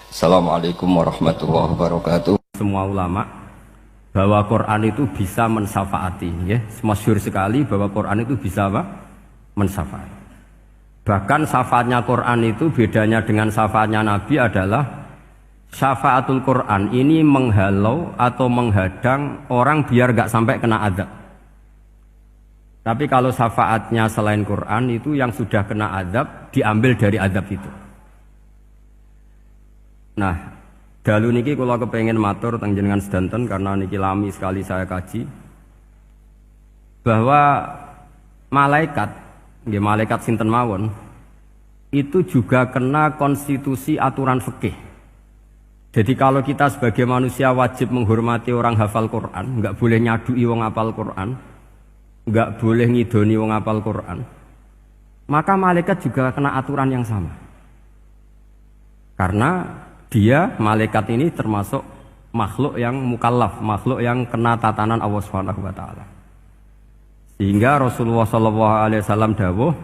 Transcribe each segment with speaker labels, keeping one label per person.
Speaker 1: Assalamualaikum warahmatullahi wabarakatuh.
Speaker 2: Semua ulama bahwa Quran itu bisa mensyafaati, ya. Masyhur sekali bahwa Quran itu bisa apa? Mensyafaati. Bahkan syafaatnya Quran itu bedanya dengan syafaatnya Nabi adalah syafaatul Quran ini menghalau atau menghadang orang biar gak sampai kena azab. Tapi kalau syafaatnya selain Quran itu yang sudah kena azab diambil dari azab itu. Nah, dalu niki kula kepengin matur teng jenengan sedanten karena niki lami sekali saya kaji bahwa malaikat, nggih malaikat sinten mawon itu juga kena konstitusi aturan fikih. Jadi kalau kita sebagai manusia wajib menghormati orang hafal Quran, enggak boleh nyadui wong hafal Quran, enggak boleh ngidoni wong hafal Quran, maka malaikat juga kena aturan yang sama. Karena dia, malaikat ini termasuk makhluk yang mukallaf, makhluk yang kena tatanan Allah Subhanahu wa taala. Sehingga Rasulullah sallallahu alaihi wasallam dawuh,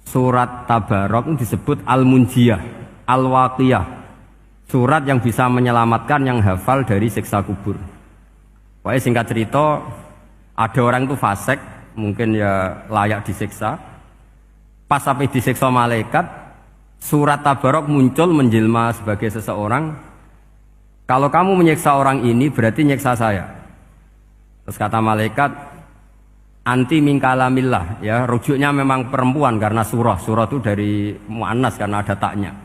Speaker 2: surat Tabarok disebut Al-Munjiyah, Al-Waqiyah. Surat yang bisa menyelamatkan yang hafal dari siksa kubur. Pokoknya singkat cerita, ada orang itu fasik, mungkin ya layak disiksa. Pas sampai disiksa malaikat, surat Tabarok muncul menjelma sebagai seseorang. Kalau kamu menyiksa orang ini berarti nyiksa saya. Terus kata malaikat, anti min kalamillah, ya rujuknya memang perempuan karena surah itu dari muannas karena ada taknya.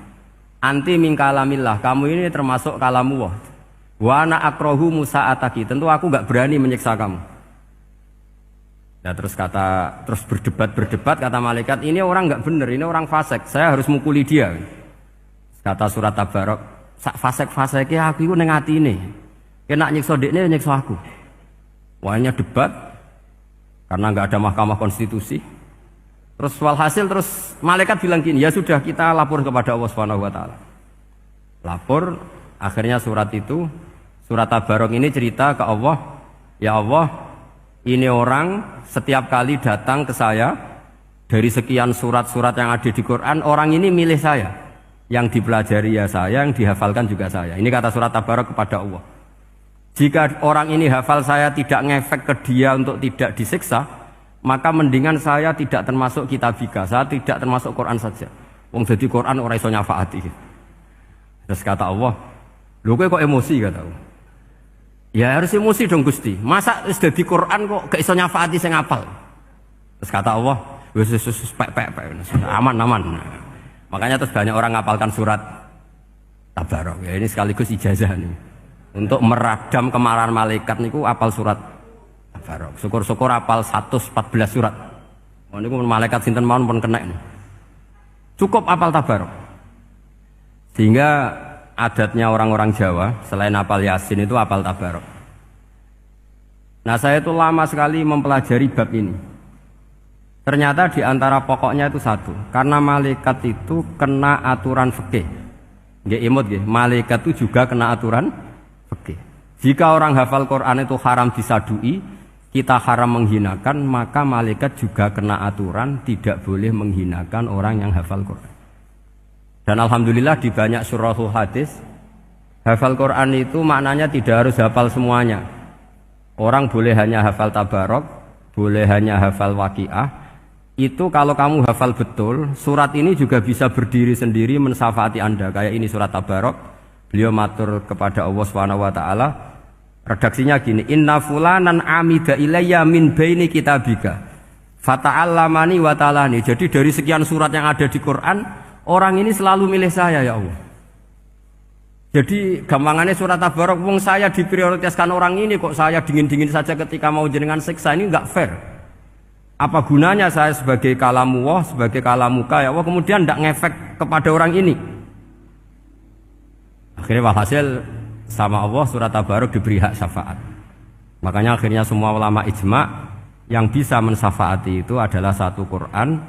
Speaker 2: Anti min kalamillah, kamu ini termasuk kalamullah. Wa ana akrahu musa'ataki, tentu aku gak berani menyiksa kamu. Ya, terus berdebat kata malaikat, ini orang nggak benar, ini orang fasik, saya harus mukuli dia. Kata surat Tabarok, sak fasik-fasiknya aku itu neng hati ini, kena nyiksa dekne nyiksa aku. Wahnya debat karena nggak ada mahkamah konstitusi. Terus walhasil terus malaikat bilang gini, ya sudah kita lapor kepada Allah Subhanahu wa taala. Lapor, akhirnya surat Tabarok ini cerita ke Allah, ya Allah, ini orang setiap kali datang ke saya dari sekian surat-surat yang ada di Quran, orang ini milih saya, yang dipelajari ya saya, yang dihafalkan juga saya. Ini kata surat Tabarok kepada Allah. Jika orang ini hafal saya tidak ngefek ke dia untuk tidak disiksa, maka mendingan saya tidak termasuk kitabika, saya tidak termasuk Quran saja. Wong jadi Quran ora iso nyafaati. Terus kata Allah, lho kowe kok emosi kata Allah. Ya harus emosi dong Gusti. Masa wis dadi Quran kok gak iso nyafaati sing apal. Terus kata Allah, wis pek aman. Makanya terus banyak orang ngapalkan surat Tabarok. Ya ini sekaligus ijazah nih. Untuk meradam kemarahan malaikat niku apal surat Tabarok. Syukur-syukur apal 114 surat. Oh niku malaikat sinten mawon pun kena ini. Cukup apal Tabarok. Sehingga adatnya orang-orang Jawa selain apal Yasin itu apal Tabarok. Nah saya itu lama sekali mempelajari bab ini. Ternyata di antara pokoknya itu satu, karena malaikat itu kena aturan fikih. Nggih imut nggih, malaikat itu juga kena aturan fikih. Jika orang hafal Quran itu haram disadui, kita haram menghinakan, maka malaikat juga kena aturan tidak boleh menghinakan orang yang hafal Quran. Dan alhamdulillah di banyak surahul hadis, hafal Quran itu maknanya tidak harus hafal semuanya. Orang boleh hanya hafal Tabarok, boleh hanya hafal Waqiah. Itu kalau kamu hafal betul, surat ini juga bisa berdiri sendiri mensyafaati Anda. Kayak ini surat Tabarok, beliau matur kepada Allah Subhanahu wa taala. Redaksinya gini, inna fulanan amida ilayya min baini kitabika fata'allamani wa ta'alani. Jadi dari sekian surat yang ada di Quran, orang ini selalu milih saya ya Allah. Jadi gampangannya surat Tabarok, wong saya diprioritaskan orang ini kok saya dingin-dingin saja ketika mau jenengan siksa, ini enggak fair. Apa gunanya saya sebagai kalamullah, sebagai kalamuka ya Allah, kemudian enggak ngefek kepada orang ini. Akhirnya walhasil sama Allah surat Tabarok diberi hak syafaat. Makanya akhirnya semua ulama ijma yang bisa mensyafaati itu adalah satu Quran,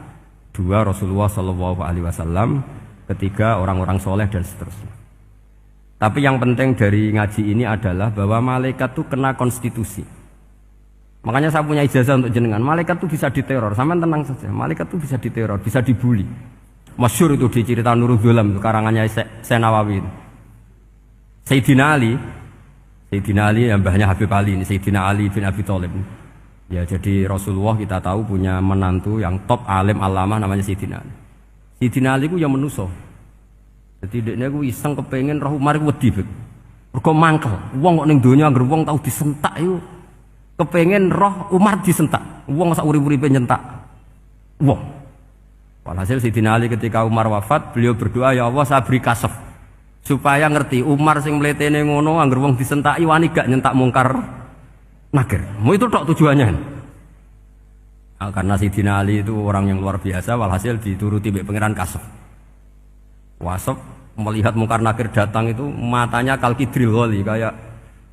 Speaker 2: dua Rasulullah Shallallahu Alaihi Wasallam, ketiga orang-orang soleh dan seterusnya. Tapi yang penting dari ngaji ini adalah bahwa malaikat itu kena konstitusi. Makanya saya punya ijazah untuk jenengan. Malaikat itu bisa diteror, sampean tenang saja. Malaikat itu bisa diteror, bisa dibully. Masyhur itu di cerita Nurul Dzolam, karangannya Syekh Nawawi. Sayyidina Ali yang mbahnya Habib Ali ini, Sayyidina Ali bin Abi Thalib. Ya, jadi Rasulullah kita tahu punya menantu yang top alim alama namanya Sayyidina Ali. Sayyidina Ali ku yang menuso. Jadi dekne ku iseng kepengin roh Umar ku wedi. Mergo mangkel. Wong kok ning donya anggere wong tau disentak iku kepengin roh Umar disentak. Wong sak urip-uripe nyentak. Wong. Walhasil Sayyidina Ali ketika Umar wafat, beliau berdoa, ya Allah saya beri kasaf supaya ngerti Umar sing mletene ngono anggere wong disentaki wani gak nyentak mungkar nakir. Mau itu tok tujuannya. Nah, karena Sayyidina Ali itu orang yang luar biasa, walhasil dituruti mbek pangeran kasaf. Wasaf melihat mungkar nakir datang itu matanya kalkidril ghali kayak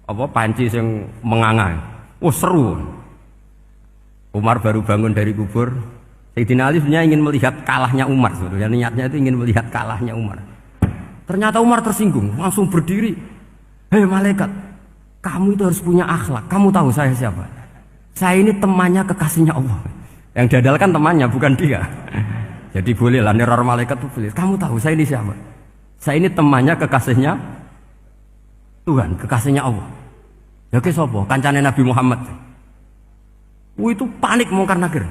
Speaker 2: apa panci yang menganga. Oh seru. Umar baru bangun dari kubur. Sayyidina Ali sebenarnya ingin melihat kalahnya Umar sebetulnya. Niatnya itu ingin melihat kalahnya Umar. Ternyata Umar tersinggung, langsung berdiri. Hei malaikat, kamu itu harus punya akhlak. Kamu tahu saya siapa? Saya ini temannya kekasihnya Allah. Yang diandalkan temannya bukan dia. Jadi bolehlah neror malaikat itu boleh. Kamu tahu saya ini siapa? Saya ini temannya kekasihnya Tuhan, kekasihnya Allah. Ya ke sapa? Kancane Nabi Muhammad. Itu panik mungkar nakir.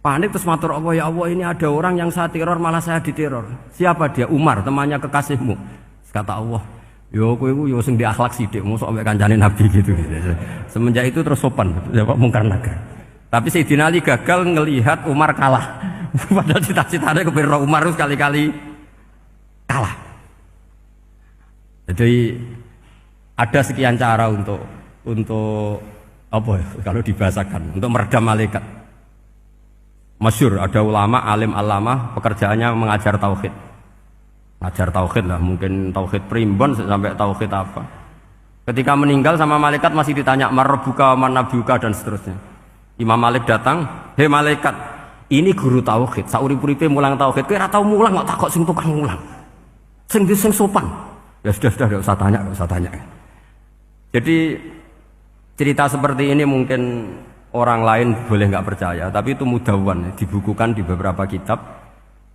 Speaker 2: Panik terus matur Allah, ya Allah ini ada orang yang saya teror malah saya diteror. Siapa dia? Umar, temannya kekasihmu. Kata Allah, yo kowe iku yo sing di akhlak sithik, mosok ambek kancane Nabi gitu. Semenjak itu terus sopan, jawab mungkar nakir. Tapi Sayyidina Ali gagal ngelihat Umar kalah. Padahal cita-citanya kepengin Umar itu sekali-kali kalah. Jadi ada sekian cara untuk apa ya, kalau dibahasakan untuk meredam malaikat. Masyhur ada ulama alim alama pekerjaannya mengajar tauhid. Ngajar tauhid lah, mungkin tauhid primbon sampai tauhid apa. Ketika meninggal sama malaikat masih ditanya marbuka, manabuka dan seterusnya. Imam Malik datang, "Hei malaikat, ini guru tauhid, saurip-uripe mulang tauhid, kowe ora tau mulang kok takok sing tukang mulang. Sing sopan." Ya sudah enggak usah tanya. Jadi cerita seperti ini mungkin orang lain boleh nggak percaya, tapi itu mudawwan, dibukukan di beberapa kitab,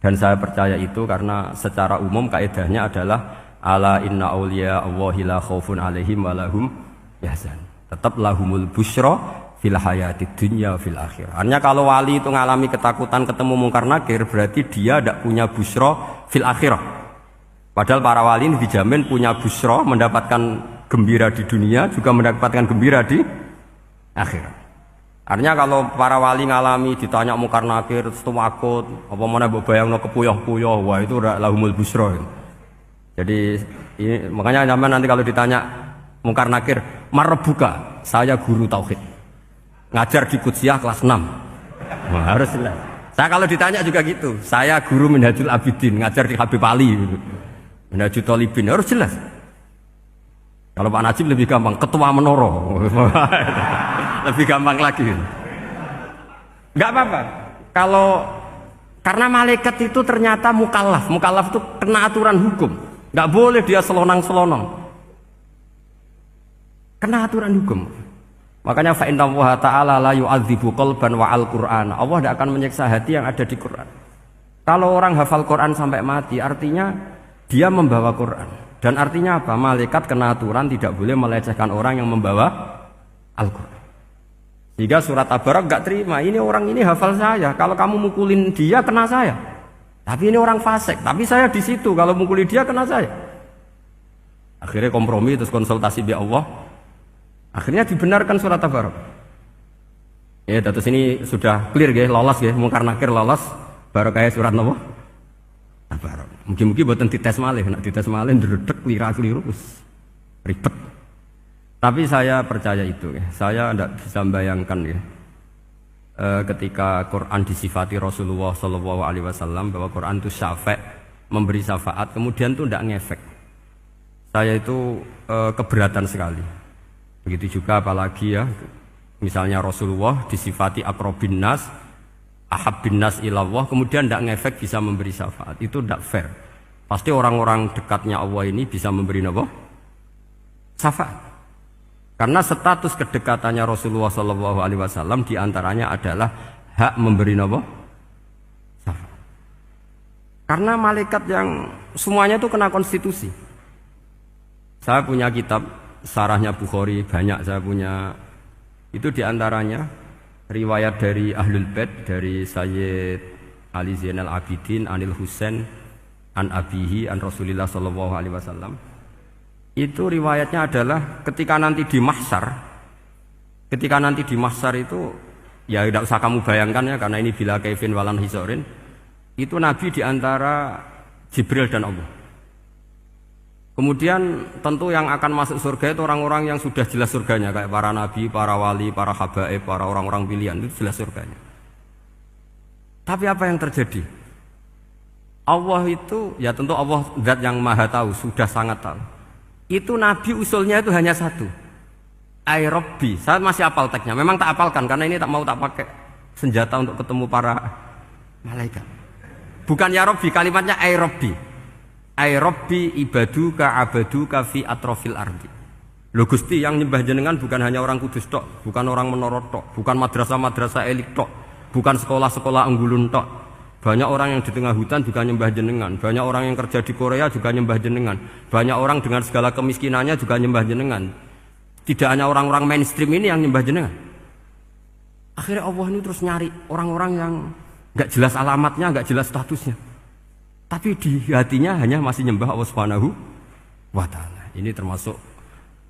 Speaker 2: dan saya percaya itu karena secara umum kaidahnya adalah ala inna auliya Allahi la khaufun alaihim wa lahum yahzan. Tetap lahumul busyra fil hayati dunya fil akhirah. Artinya kalau wali itu ngalami ketakutan ketemu mungkar nakir, berarti dia tidak punya busyra fil akhirah. Padahal para wali ini dijamin punya busyra, mendapatkan gembira di dunia, juga mendapatkan gembira di akhirat. Artinya kalau para wali ngalami ditanya mungkar nakir, takut, apa mana mbok bayangno kepuyah-puyah, wah itu lahumul busyra. Jadi ini, makanya zaman nanti kalau ditanya mungkar nakir, marbuka, saya guru tauhid. Ngajar di Qudsiyah kelas 6. Nah, harus jelas. Saya kalau ditanya juga gitu, saya guru Minhajul Abidin, ngajar di Habib Ali. Minhajul Thalibin, harus jelas. Kalau Pak Najib lebih gampang, ketua menoro. Lebih gampang lagi. Enggak apa-apa. Kalau karena malaikat itu ternyata mukallaf. Mukallaf itu kena aturan hukum. Enggak boleh dia selonang-selonong. Kena aturan hukum. Makanya fa inna Allah ta'ala la yu'adzibu qalban wa al-Qur'an. Allah tidak akan menyiksa hati yang ada di Quran. Kalau orang hafal Quran sampai mati, artinya dia membawa Quran. Dan artinya apa? Malaikat kena aturan tidak boleh melecehkan orang yang membawa Al-Quran. Sehingga surat Tabarak gak terima. Ini orang ini hafal saya. Kalau kamu mukulin dia kena saya. Tapi ini orang fasik. Tapi saya di situ. Kalau mukuli dia kena saya. Akhirnya kompromi terus konsultasi bi Allah. Akhirnya dibenarkan surat Tabarak. Ya, terus ini sudah clear ya, lolos ya, mungkar nakir lolos. Baru kayak surat apa? Tabarak. Mungkin-mungkin buatan dites malih, nak dites malih ndredeg keliru ribet. Tapi saya percaya itu ya. Saya tidak bisa membayangkan ya. Ketika Quran disifati Rasulullah SAW bahwa Quran itu syafa', memberi syafaat, kemudian itu tidak ngefek. Saya itu keberatan sekali. Begitu juga apalagi ya, misalnya Rasulullah disifati aqrabin nas, ahabbin nas ilallah, kemudian tidak ngefek bisa memberi syafaat. Itu tidak fair. Pasti orang-orang dekatnya Allah ini bisa memberi apa? Syafaat. Karena status kedekatannya Rasulullah SAW diantaranya adalah hak memberi apa? Syafaat. Karena malaikat yang semuanya itu kena konstitusi. Saya punya kitab Syarahnya Bukhari banyak saya punya. Itu diantaranya riwayat dari Ahlul Bait dari Sayyid Ali Zainal Abidin Anil Husain an Abihi an Rasulillah sallallahu alaihi wasallam. Itu riwayatnya adalah ketika nanti di mahsyar itu ya tidak usah kamu bayangkan ya karena ini bila kaifin walan hisorin. Itu Nabi diantara Jibril dan Allah. Kemudian tentu yang akan masuk surga itu orang-orang yang sudah jelas surganya kayak para nabi, para wali, para habaib, para orang-orang pilihan itu jelas surganya. Tapi apa yang terjadi? Allah itu ya tentu Allah zat yang maha tahu, sudah sangat tahu. Itu nabi usulnya itu hanya satu. Ai Rabbi. Saya masih hafal teksnya. Memang tak hafalkan karena ini tak pakai senjata untuk ketemu para malaikat. Bukan ya Rabbi, kalimatnya ai Rabbi. Ai Rabbi ibaduka abaduka fi atrofil ardi. Lho Gusti yang nyembah jenengan bukan hanya orang kudus tok, bukan orang menoro tok, bukan madrasah-madrasah elit tok, bukan sekolah-sekolah anggulun tok. Banyak orang yang di tengah hutan juga nyembah jenengan, banyak orang yang kerja di Korea juga nyembah jenengan, banyak orang dengan segala kemiskinannya juga nyembah jenengan. Tidak hanya orang-orang mainstream ini yang nyembah jenengan. Akhirnya Allah ini terus nyari orang-orang yang enggak jelas alamatnya, enggak jelas statusnya. Tapi di hatinya hanya masih nyembah Allah Subhanahu wa taala. Ini termasuk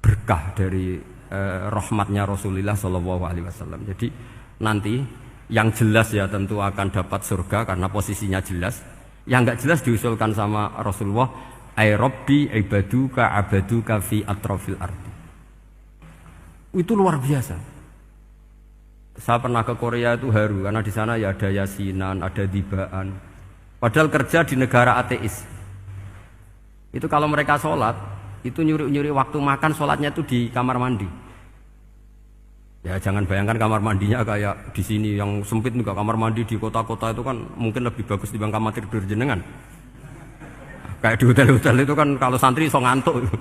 Speaker 2: berkah dari rahmatnya Rasulullah sallallahu alaihi wasallam. Jadi nanti yang jelas ya tentu akan dapat surga karena posisinya jelas. Yang enggak jelas diusulkan sama Rasulullah, ai Rabbi ibaduka abaduka fi atrofil ardi. Itu luar biasa. Saya pernah ke Korea itu haru karena di sana ya ada yasinan, ada dibaan. Padahal kerja di negara ateis. Itu kalau mereka sholat, itu nyuri-nyuri waktu makan sholatnya itu di kamar mandi. Ya jangan bayangkan kamar mandinya kayak di sini yang sempit juga. Kamar mandi di kota-kota itu kan mungkin lebih bagus dibanding kamar tidur jenengan. Kayak di hotel-hotel itu kan kalau santri so ngantuk.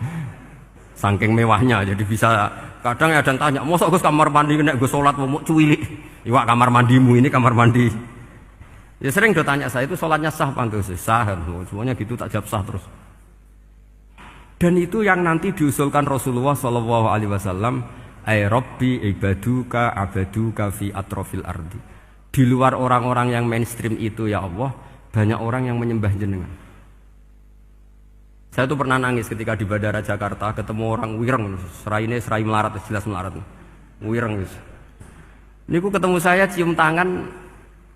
Speaker 2: Saking mewahnya, jadi bisa kadang ada yang tanya, mosok Gus kamar mandi nek gue sholat mau cuwilik. Iwak kamar mandimu ini kamar mandi. Ya sering do tanya saya itu sholatnya sah apa enggak sih? Sah, semuanya gitu tak jawab sah terus. Dan itu yang nanti diusulkan Rasulullah Shallallahu Alaihi Wasallam, ai Rabbi ibaduka abaduka fi atrofil ardi. Di luar orang-orang yang mainstream itu ya Allah, banyak orang yang menyembah jenengan. Saya tuh pernah nangis ketika di Bandara Jakarta ketemu orang wireng, serai melarat, jelas melarat, wireng. Ini ketemu saya cium tangan.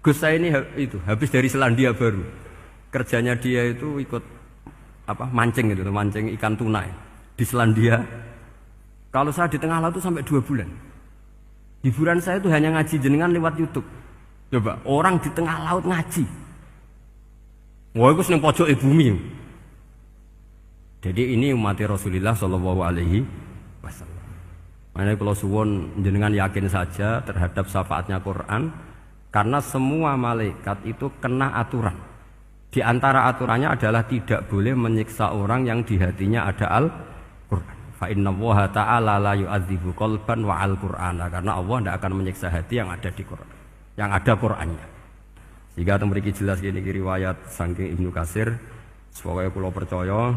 Speaker 2: Gus saya ini itu habis dari Selandia Baru. Kerjanya dia itu ikut mancing gitu, mancing ikan tuna di Selandia. Kalau saya di tengah laut itu sampai 2 bulan. Hiburan saya itu hanya ngaji jenengan lewat YouTube. Coba orang di tengah laut ngaji. Wah itu seneng pojok bumi. Jadi ini umat Rasulullah Shallallahu Alaihi Wasallam. Makanya kalau suwon jenengan yakin saja terhadap syafaatnya Quran. Karena semua malaikat itu kena aturan. Di antara aturannya adalah tidak boleh menyiksa orang yang di hatinya ada Al-Quran. Fa innallaha ta'ala la yu'adzibu qalban wa al-Qur'ana. Karena Allah tidak akan menyiksa hati yang ada di Quran, yang ada Qurannya. Jika memiliki jelas ini riwayat saking Ibnu Katsir. Semoga kula percaya,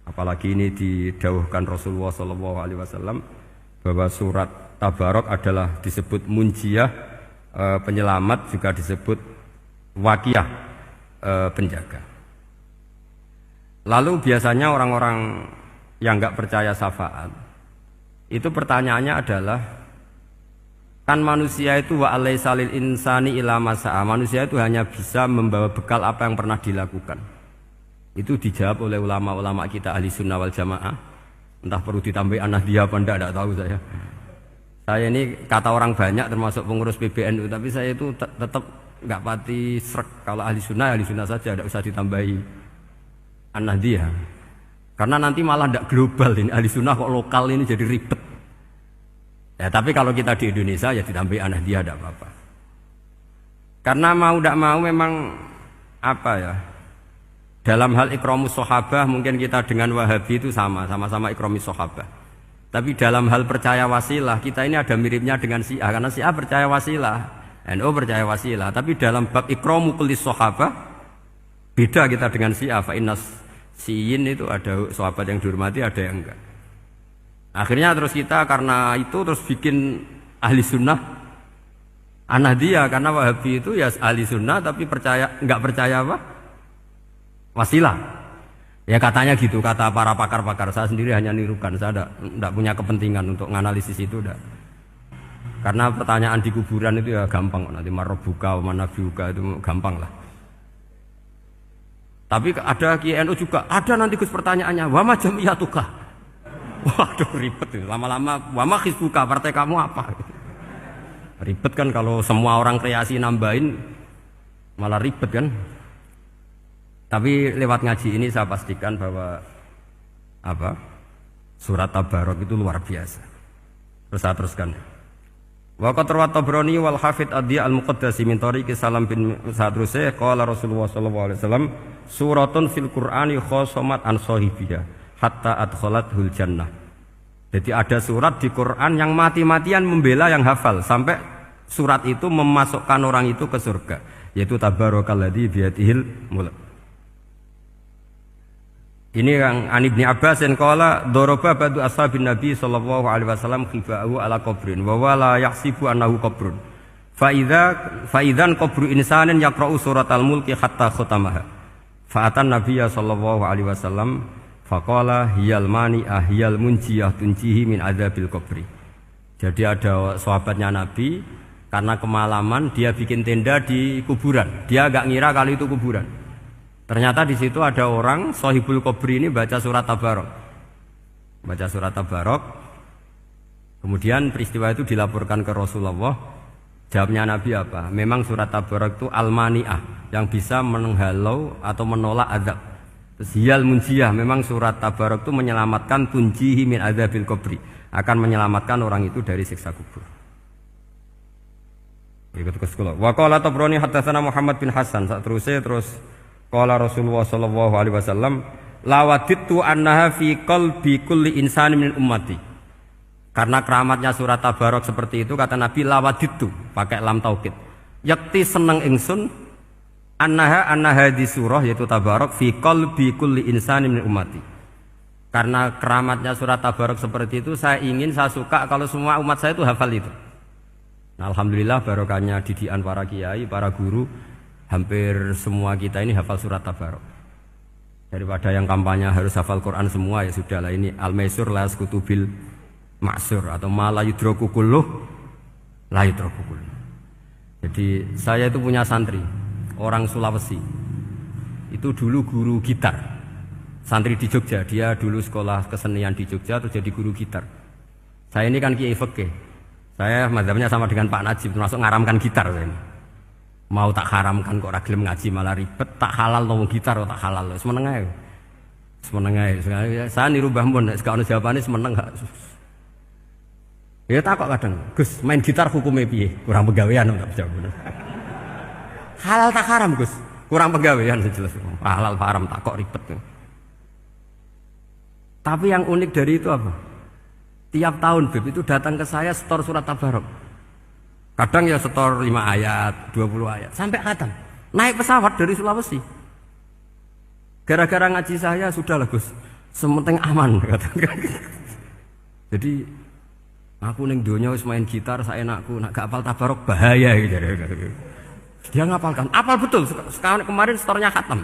Speaker 2: apalagi ini didhawuhkan Rasulullah SAW bahwa surat Tabarok adalah disebut munjiyah. Penyelamat juga disebut wakiyah, penjaga. Lalu biasanya orang-orang yang enggak percaya syafaat itu pertanyaannya adalah kan manusia itu wa alaisa lil insani ila masa'a. Manusia itu hanya bisa membawa bekal apa yang pernah dilakukan. Itu dijawab oleh ulama-ulama kita ahli sunnah wal jamaah. Entah perlu ditambah An-Nahdliyah apa enggak tahu saya. Saya ini kata orang banyak termasuk pengurus PBNU, tapi saya itu tetap nggak pati srek. Kalau ahli sunnah saja, tidak usah ditambahi An-Nahdliyah. Karena nanti malah tidak global ini ahli sunnah kok lokal ini jadi ribet. Ya tapi kalau kita di Indonesia ya ditambahi An-Nahdliyah tidak apa-apa. Karena mau tidak mau memang apa ya? Dalam hal ikramus sahabah mungkin kita dengan Wahabi itu sama-sama ikramus sahabah. Tapi dalam hal percaya wasilah kita ini ada miripnya dengan Syiah karena Syiah percaya wasilah, NU percaya wasilah. Tapi dalam bab ikramu kulli sahabah beda kita dengan Syiah. Fa innas Siyin itu ada sahabat yang dihormati, ada yang enggak. Akhirnya terus kita karena itu terus bikin ahli sunnah An-Nahdiyah, karena Wahabi itu ya ahli sunnah tapi enggak percaya apa? Wasilah. Ya katanya gitu, kata para pakar-pakar. Saya sendiri hanya nirukan, saya enggak punya kepentingan untuk menganalisis itu enggak. Karena pertanyaan di kuburan itu ya gampang, nanti marobuka, manabiuka itu gampang lah. Tapi ada KNU juga, ada nanti Gus pertanyaannya, wama jamiyatuka. Waduh ribet, lama-lama wama hizbuka, partai kamu apa? Ribet kan kalau semua orang kreasi nambahin, malah ribet kan. Tapi lewat ngaji ini saya pastikan bahwa surat Tabarok itu luar biasa. Terus saya teruskan. Wa qad rawat Tabrani wal Hafidz Adhi al-Muqaddasi min tariqi Salam bin Sadrusih qala Rasulullah sallallahu alaihi wasallam suratun fil Qur'ani khosomat an sahibiha hatta adkhalathul jannah. Jadi ada surat di Quran yang mati-matian membela yang hafal sampai surat itu memasukkan orang itu ke surga, yaitu tabarakalladzi biyadihil mulk. Ini yang An Ibni Abbas yang qala daraba ba'du ashabin Nabi sallallahu alaihi wasallam khifa'ahu ala qabrin wa wala yahsibu annahu qabrun. Fa idzan qabru insanin yaqra'u suratal mulki hatta khatamaha. Fa atan Nabiyya sallallahu alaihi wasallam faqala hiyal mani'ah hiyal munjiyah tunjihi min adzabil qabri. Jadi ada sahabatnya Nabi karena kemalaman dia bikin tenda di kuburan. Dia enggak ngira kalau itu kuburan. Ternyata di situ ada orang Sohibul Qabri ini baca surat Tabarok. Baca surat Tabarok. Kemudian peristiwa itu dilaporkan ke Rasulullah. Jawabnya Nabi apa? Memang surat Tabarok itu al-mani'ah, yang bisa menghalau atau menolak azab. Terus hiyal munjiyah, memang surat Tabarok itu menyelamatkan tunjihi min adzabil qabri, akan menyelamatkan orang itu dari siksa kubur. Ikut ke sekolah. Wa qala Tabrani haddatsana Muhammad bin Hasan. Terus qala Rasulullah sallallahu alaihi wasallam lawadittu annaha fi qalbi kulli insani min ummati. Karena keramatnya surat Tabarok seperti itu, kata Nabi lawadittu pakai lam taukid. Yakti seneng ingsun annaha di surah yaitu Tabarok fi qalbi kulli insani min ummati. Karena keramatnya surat Tabarok seperti itu, saya suka kalau semua umat saya itu hafal itu. Nah, alhamdulillah barokahnya didikan para kiai, para guru, hampir semua kita ini hafal surat Tabarok. Daripada yang kampanye harus hafal Quran semua, ya sudahlah, ini al-maisur la yasqutubil ma'sur atau ma la yudraku kulluh la yudraku kulluh. Jadi saya itu punya santri orang Sulawesi. Itu dulu guru gitar. Santri di Jogja, dia dulu sekolah kesenian di Jogja terus jadi guru gitar. Saya ini kan kiai fikih. Saya mazhabnya sama dengan Pak Najib, termasuk ngaramkan gitar saya ini. Mau tak haramkan kok ragilem ngaji malah ribet, tak halal ngomong gitar kok tak halal. Semeneng ae. Semeneng ae. Saya niru Mbah Mun, nek ono jawabane semeneng gak. Ya tak kok kadang, Gus, main gitar hukumnya piye? Kurang pegawean tak jawab. Halal tak haram, Gus? Kurang pegawean jelas. Halal haram tak kok ribet. Tapi yang unik dari itu apa? Tiap tahun Beb itu datang ke saya setor surat Tabarok. Kadang ya setor 5 ayat, 20 ayat, sampai khatam. Naik pesawat dari Sulawesi. Gara-gara ngaji saya, sudahlah Gus, sementing aman. Jadi, aku ning donya wis main gitar, saya enakku, nak gak apal Tabarok bahaya. Gitu. Dia ngapalkan, apal betul, sekarang kemarin setornya khatam.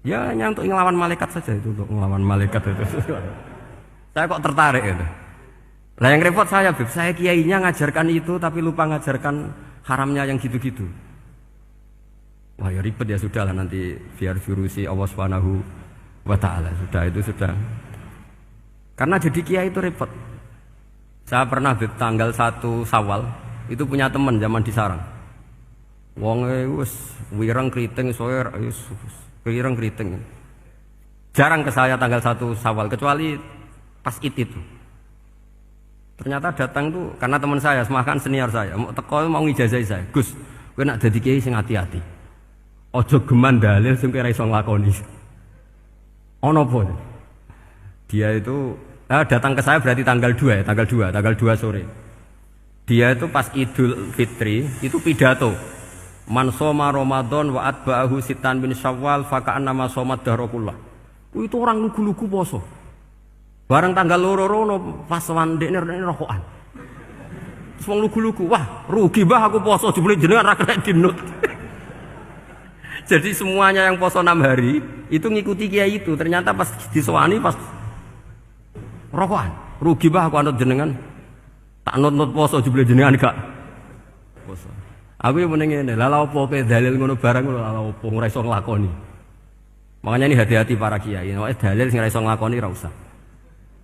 Speaker 2: Ya hanya untuk ngelawan malaikat saja itu, untuk ngelawan malaikat itu. Saya kok tertarik itu. Lah yang repot saya, Beb, saya kiainya ngajarkan itu tapi lupa ngajarkan haramnya yang gitu-gitu. Wah ya ribet ya, sudahlah nanti biar jurusi Allah Subhanahu wa taala. Sudah itu sudah. Karena jadi kiai itu repot. Saya pernah Beb tanggal 1 Syawal itu punya teman zaman di Sarang. Wonge wis wireng kriting soe wis wireng kriting. Jarang ke saya tanggal 1 Syawal kecuali pas itu. Ternyata datang tuh karena teman saya, semakan senior saya, mau teko mau ngijazahi saya. Gus, kowe nak dadi kiai sing hati-hati. Aja geman dalil sing ora iso nglakoni. Ono apa? Dia itu datang ke saya berarti tanggal 2 ya, tanggal 2 sore. Dia itu pas Idul Fitri itu pidato. Man shoma Ramadan wa atba'ahu sitan bin Syawal fa ka'annama shoma dahra kullah. Itu orang lugu-lugu poso. Bareng tanggal loro rono pas wandekne rokokan. Terus wong lugu-lugu, wah rugi bah aku poso jebule jenengan ra kena dinut. Jadi semuanya yang poso 6 hari itu ngikuti kiai itu. Ternyata pas disowani pas rokokan. Rugi bah aku anut jenengan. Tak nut-nut poso jebule jenengan gak poso. Aku yo mending ngene, lha opo kowe dalil ngono barang lho lha opo ora iso nglakoni. Makanya ini hati-hati para kiai, nek dalil sing ora iso nglakoni ora usah.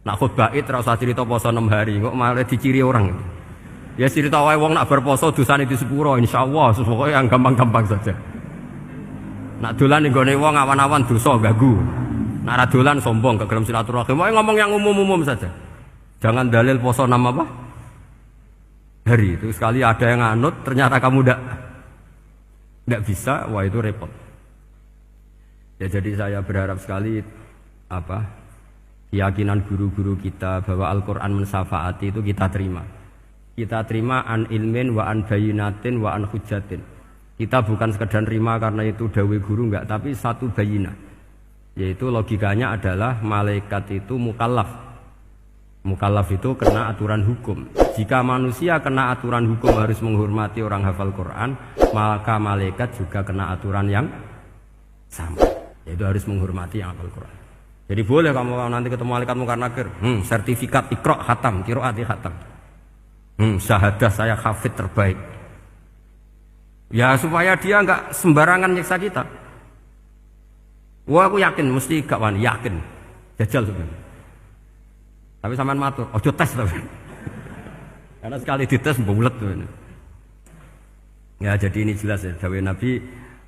Speaker 2: Nak khotbah id ora usah cerita poso 6 hari, kok malah diciri orang. Ya cerita wae wong nak berposo dosane di sepuro insyaallah, pokoke yang gampang-gampang saja. Nak dolan ning gone wong awan-awan dosa ganggu. Nak ra dolan sombong gak gelem silaturahim. Pokoke ngomong yang umum-umum saja. Jangan dalil poso 6 apa? Hari itu sekali ada yang nganut ternyata kamu ndak bisa, wah itu repot. Ya jadi saya berharap sekali keyakinan guru-guru kita bahwa Al-Qur'an mensafaati itu kita terima. Kita terima an ilmin wa an bayinatin wa an hujjatin. Kita bukan sekedar terima karena itu dawai guru enggak, tapi satu bayinah. Yaitu logikanya adalah malaikat itu mukallaf. Mukallaf itu kena aturan hukum. Jika manusia kena aturan hukum harus menghormati orang hafal Quran, maka malaikat juga kena aturan yang sama. Yaitu harus menghormati yang hafal Quran. Jadi boleh kamu nanti ketemu malaikat mungkar nakir, sertifikat Iqra khatam, qiraati khatam. Syahadah saya hafid terbaik. Ya supaya dia enggak sembarangan nyiksa kita. Wah aku yakin mesti gak wani, yakin. Jajal sebenarnya. Tapi sampean matur, ojo tes tapi. Karena sekali dites bulet tuh. Ya jadi ini jelas ya dawuh Nabi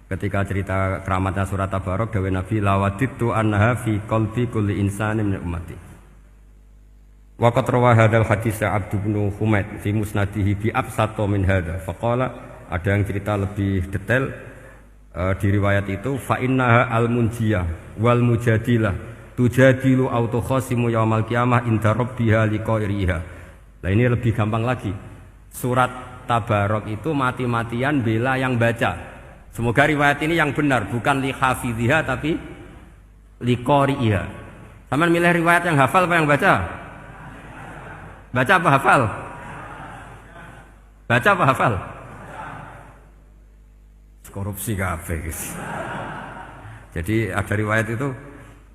Speaker 2: ketika cerita keramatnya surat Tabarok, dawuh Nabi lawaditu annaha fi qalbi kulli insani min ummati. Waqat rawa hadzal hadits Abd bin Humaid fi musnadihi bi absato min hadza. Faqala ada yang cerita lebih detail di riwayat itu fa innaha al-munjiyah wal mujadilah tujadilu autokhasimu yaumal qiyamah inda rabbiha liqairiha. Nah ini lebih gampang lagi. Surat Tabarok itu mati-matian bela yang baca. Semoga riwayat ini yang benar, bukan li hafidhiha tapi liqairiha. Sama milih riwayat yang hafal apa yang baca? Baca apa hafal? Baca apa hafal? Korupsi kabeh guys. Jadi ada riwayat itu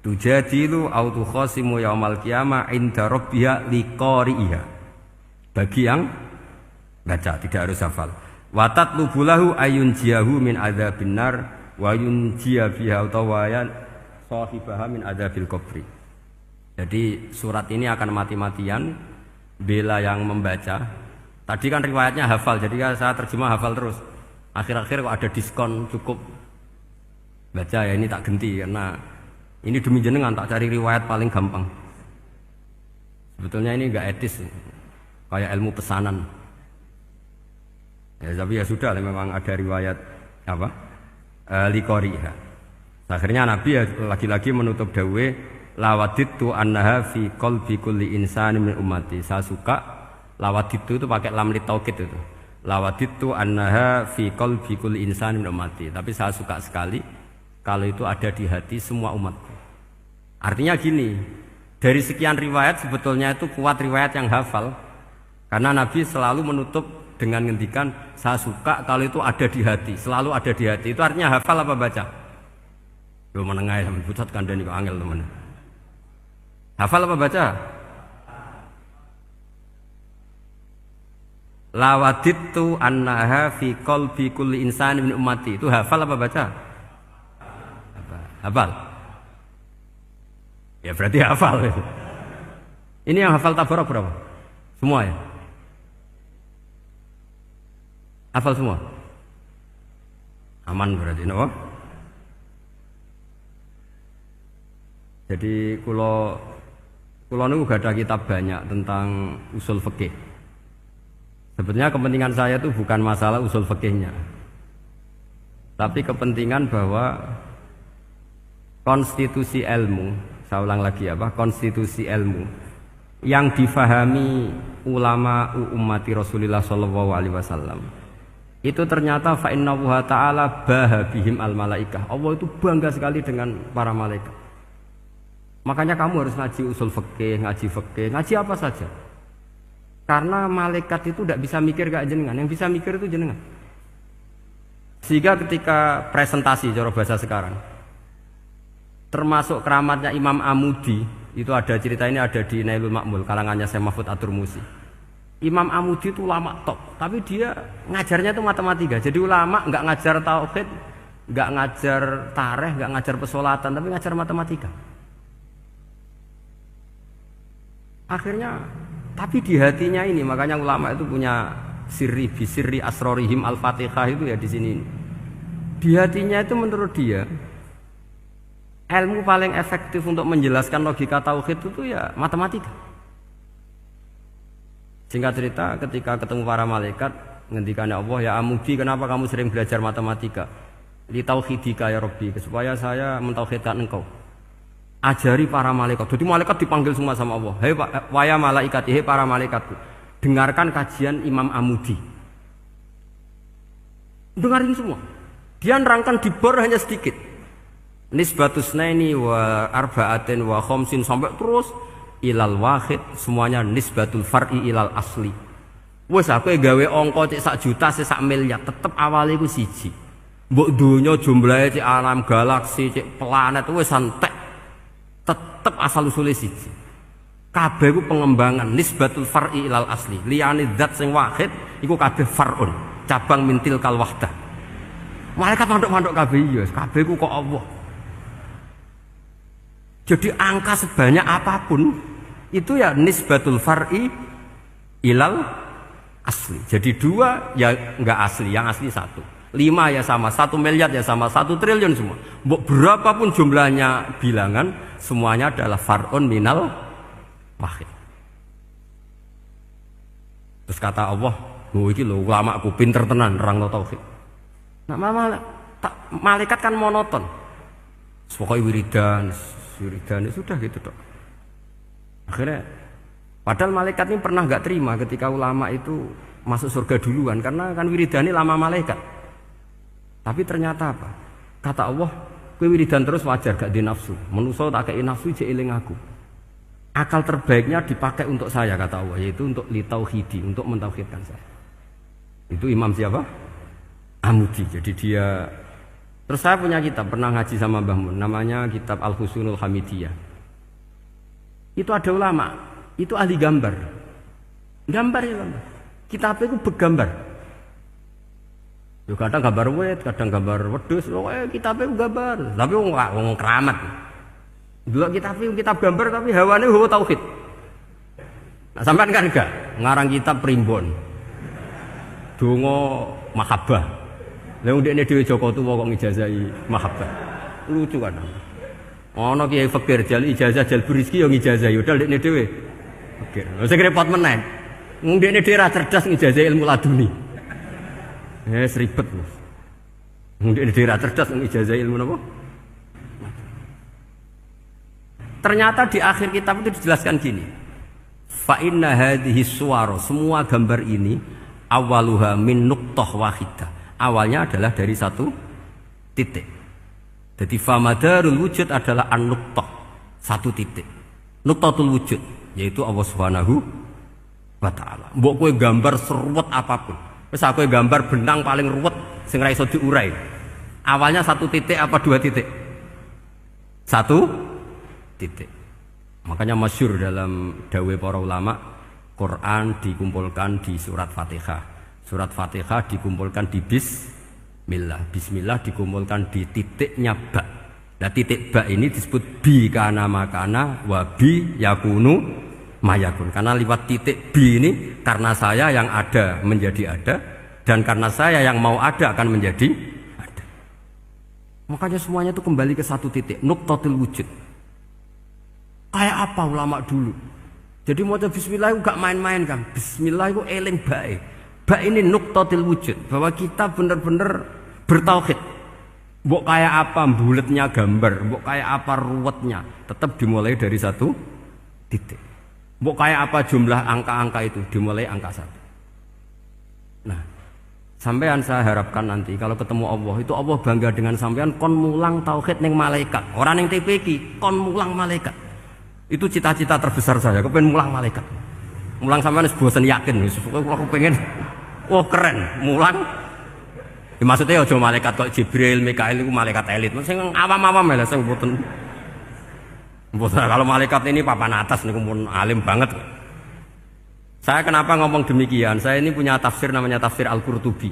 Speaker 2: tujadilu autu khasimu yaumal qiyamah inda rabbiha liqari'iha. Bagi yang baca tidak harus hafal. Watat lubulahu ayun jiahu min adzabin nar wa yunjiya biha utawayan sahibaha min adzabil qabri. Jadi surat ini akan mati-matian bela yang membaca. Tadi kan riwayatnya hafal, jadi saya terjemah hafal terus. Akhir-akhir kok ada diskon cukup baca ya ini tak ganti karena ini demi jenengan tak cari riwayat paling gampang. Sebetulnya ini enggak etis, kayak ilmu pesanan. Ya tapi ya sudah, memang ada riwayat apa? Liqariha. Akhirnya Nabi ya lagi-lagi menutup dawe lawaditu annaha fi qalbi kulli insani min ummati. Saya suka lawaditu itu pakai lam li taukid itu. Lawaditu annaha fi qalbi kulli insani min ummati. Tapi saya suka sekali kalau itu ada di hati semua umatku. Artinya gini, dari sekian riwayat sebetulnya itu kuat riwayat yang hafal. Karena Nabi selalu menutup dengan ngendikan saya suka kalau itu ada di hati, selalu ada di hati. Itu artinya hafal apa baca? Yo menengai sampe pucat kandhani kok angel temen. Hafal apa baca? Lawaditu annaha fi qalbi kulli insani min ummati. Itu hafal apa baca? Hafal. Ya berarti hafal. Ini yang hafal Tabarok berapa? Semua ya? Hafal semua? Aman berarti, no? Jadi kalau niku gak ada kitab banyak tentang usul fikih. Sebetulnya kepentingan saya itu bukan masalah usul fikihnya, tapi kepentingan bahwa konstitusi ilmu, saya ulang lagi konstitusi ilmu yang difahami ulama ummati Rasulullah sallallahu alaihi wasallam itu ternyata fa innahu ta'ala baha bihim al malaikah. Allah itu bangga sekali dengan para malaikat. Makanya kamu harus ngaji usul fikih, ngaji apa saja. Karena malaikat itu tidak bisa mikir kayak jenengan, yang bisa mikir itu jenengan. Sehingga ketika presentasi cara bahasa sekarang, termasuk keramatnya Imam Amudi, itu ada cerita ini ada di Nailul Ma'mul kalangannya Syekh Mahfud At-Turmusi. Imam Amudi itu ulama top, tapi dia ngajarnya itu matematika. Jadi ulama nggak ngajar tauhid, nggak ngajar tarikh, nggak ngajar pesolatan, tapi ngajar matematika. Akhirnya, tapi di hatinya ini, makanya ulama itu punya sirri bisirri asrorihim al-fatihah itu ya di sini. Di hatinya itu menurut dia, ilmu paling efektif untuk menjelaskan logika tauhid itu ya matematika. Singkat cerita, ketika ketemu para malaikat, ngendikan ya Allah, ya Amudi, kenapa kamu sering belajar matematika? Li tauhidika ya Rabbi, supaya saya mentauhidkan engkau. Ajari para malaikat. Jadi malaikat dipanggil semua sama Allah. Hei waya malaikat, hei para malaikatku, dengarkan kajian Imam Amudi. Dengarin semua. Dia nerangkan di bor hanya sedikit. Nisbatus naini wa arba'atin wa khamsin sampai terus ilal wahid, semuanya nisbatul far'i ilal asli. Wes aku gawe angka cek 1 juta cek 1 miliar, tetep awalnya iku siji. Mbok donya jumlahe cek alam galaksi cek planet wes santek. Tetep asal usule siji. Kabeh iku pengembangan nisbatul far'i ilal asli. Liyane zat sing wahid iku kabeh far'un, cabang mintil kal wahdah. Malaikat manduk-manduk kabeh iya, kabeh iku kok Allah. Jadi angka sebanyak apapun itu ya nisbatul far'i ilal asli. Jadi 2 ya enggak asli, yang asli 1. 5 ya sama, 1 miliar ya sama, 1 triliun semua. Berapapun jumlahnya bilangan, semuanya adalah far'un minal wahid. Terus kata Allah, "Oh iki lho ulamaku pinter tenan nerangno tauhid." Nah, malaikat kan monoton. Pokoknya wiridan sudah gitu dok. Akhirnya padahal malaikat ini pernah nggak terima ketika ulama itu masuk surga duluan karena kan wiridani lama malaikat. Tapi ternyata apa? Kata Allah, kowe wiridan terus wajar gak di nafsu. Manusa tak kei nafsu jek eling aku. Akal terbaiknya dipakai untuk saya kata Allah, yaitu untuk litauhidi, untuk mentauhidkan saya. Itu imam siapa? Amudi. Jadi dia. Terus saya punya kitab, pernah ngaji sama Mbah Mun, namanya kitab Al-Husunul Hamidiyah. Itu ada ulama, itu ahli gambar. Gambar ya gambar. Kitabnya itu bergambar. Yo kadang gambar wit, kadang gambar wedhus, kitabnya itu gambar. Tapi wong keramat. Dulu kitab gambar tapi hawane hawa tauhid. Nah, sampean kan enggak ngarang kitab primbon. Donga mahabbah. Lah ndekne dhewe Joko Tuwa kok ngijazahi mahabbah. Lucu kan. Ana kiai fakir jal ijazah jal rezeki yo ngijazahi udah ndekne dhewe. Fakir. Lha sing repot meneh. Ndekne dhewe ra cerdas ngijazahi ilmu laduni. Ribet. Ndekne dhewe ra cerdas ngijazahi ilmu napa? Ternyata di akhir kitab itu dijelaskan gini. Fa inna hadhihi suwara, semua gambar ini awaluha min nuqtah wahidah. Awalnya adalah dari 1 titik. Jadi famadarul wujud adalah an-nuqtah, 1 titik. Nuqtatul wujud yaitu Allah Subhanahu wa taala. Mbok kowe gambar seruwet apapun. Wis aku gambar benang paling ruwet sing ra iso diurai. Awalnya 1 titik apa 2 titik? 1 titik. Makanya masyhur dalam dawuh para ulama, Quran dikumpulkan di surat Fatihah. Surat Fatihah dikumpulkan di Bismillah. Bismillah dikumpulkan di titiknya ba. Nah titik ba ini disebut bi kana makana wa bi yakunu mayakun. Karena lewat titik bi ini karena saya yang ada menjadi ada dan karena saya yang mau ada akan menjadi ada. Makanya semuanya itu kembali ke 1 titik, nuqtatul wujud. Kayak apa ulama dulu? Jadi mau bismillah itu gak main-main kan. Bismillah itu eling bae. Ba ini nuqtatil wujud, bahwa kita benar-benar bertauhid. Mbok kayak apa buletnya gambar, mbok kayak apa ruwetnya, tetap dimulai dari 1 titik. Mbok kayak apa jumlah angka-angka itu, dimulai angka 1. Nah, Sampean saya harapkan nanti kalau ketemu Allah itu Allah bangga dengan sampean kon mulang tauhid ning malaikat. Orang yang TPK kon mulang malaikat. Itu cita-cita terbesar saya, kepengen mulang malaikat. Mulang sampean wis bosen yakin wis aku pengen oh keren mulang. Ya, maksudnya aja malaikat kok Jibril, Mikail itu malaikat elit. Sing awam-awam lha sing mboten. Kalau malaikat ini papan atas niku pun alim banget. Saya kenapa ngomong demikian? Saya ini punya tafsir namanya tafsir Al-Qurtubi.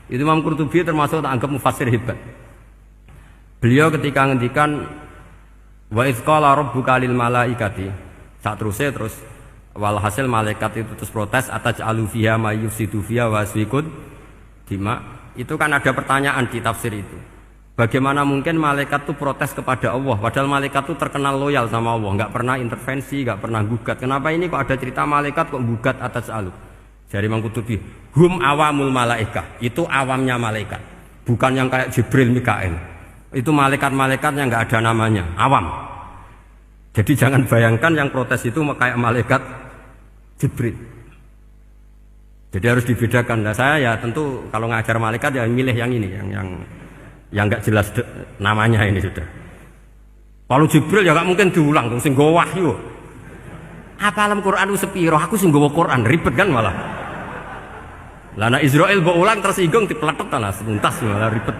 Speaker 2: Itu Imam Qurtubi termasuk tak anggap mufassir hebat. Beliau ketika ngendikan wa idz qala rabbuka lil malaikati, saat terus walhasil malaikat itu terus protes ataj'alu fiha may yufsidu fiha wa yasfikud dima. Itu kan ada pertanyaan di tafsir itu. Bagaimana mungkin malaikat itu protes kepada Allah padahal malaikat itu terkenal loyal sama Allah, nggak pernah intervensi, nggak pernah gugat. Kenapa ini kok ada cerita malaikat kok gugat atas alu? Jadi Imam Qurtubi, hum awamul malaikah, itu awamnya malaikat, bukan yang kayak Jibril, Mikail. Itu malaikat-malaikat yang nggak ada namanya, awam. Jadi jangan bayangkan yang protes itu kayak malaikat Jibril. Jadi harus dibedakan. Nah, saya ya tentu kalau ngajar malaikat ya milih yang ini, yang nggak jelas namanya ini sudah. Kalau Jibril ya nggak mungkin diulang, tuh sing nggawa wahyu. Apa alam Quran itu sepiro? Aku sing nggawa Quran ribet kan malah. Lana Israel mbok ulang tersinggung dipeletot lah sebentas malah ribet.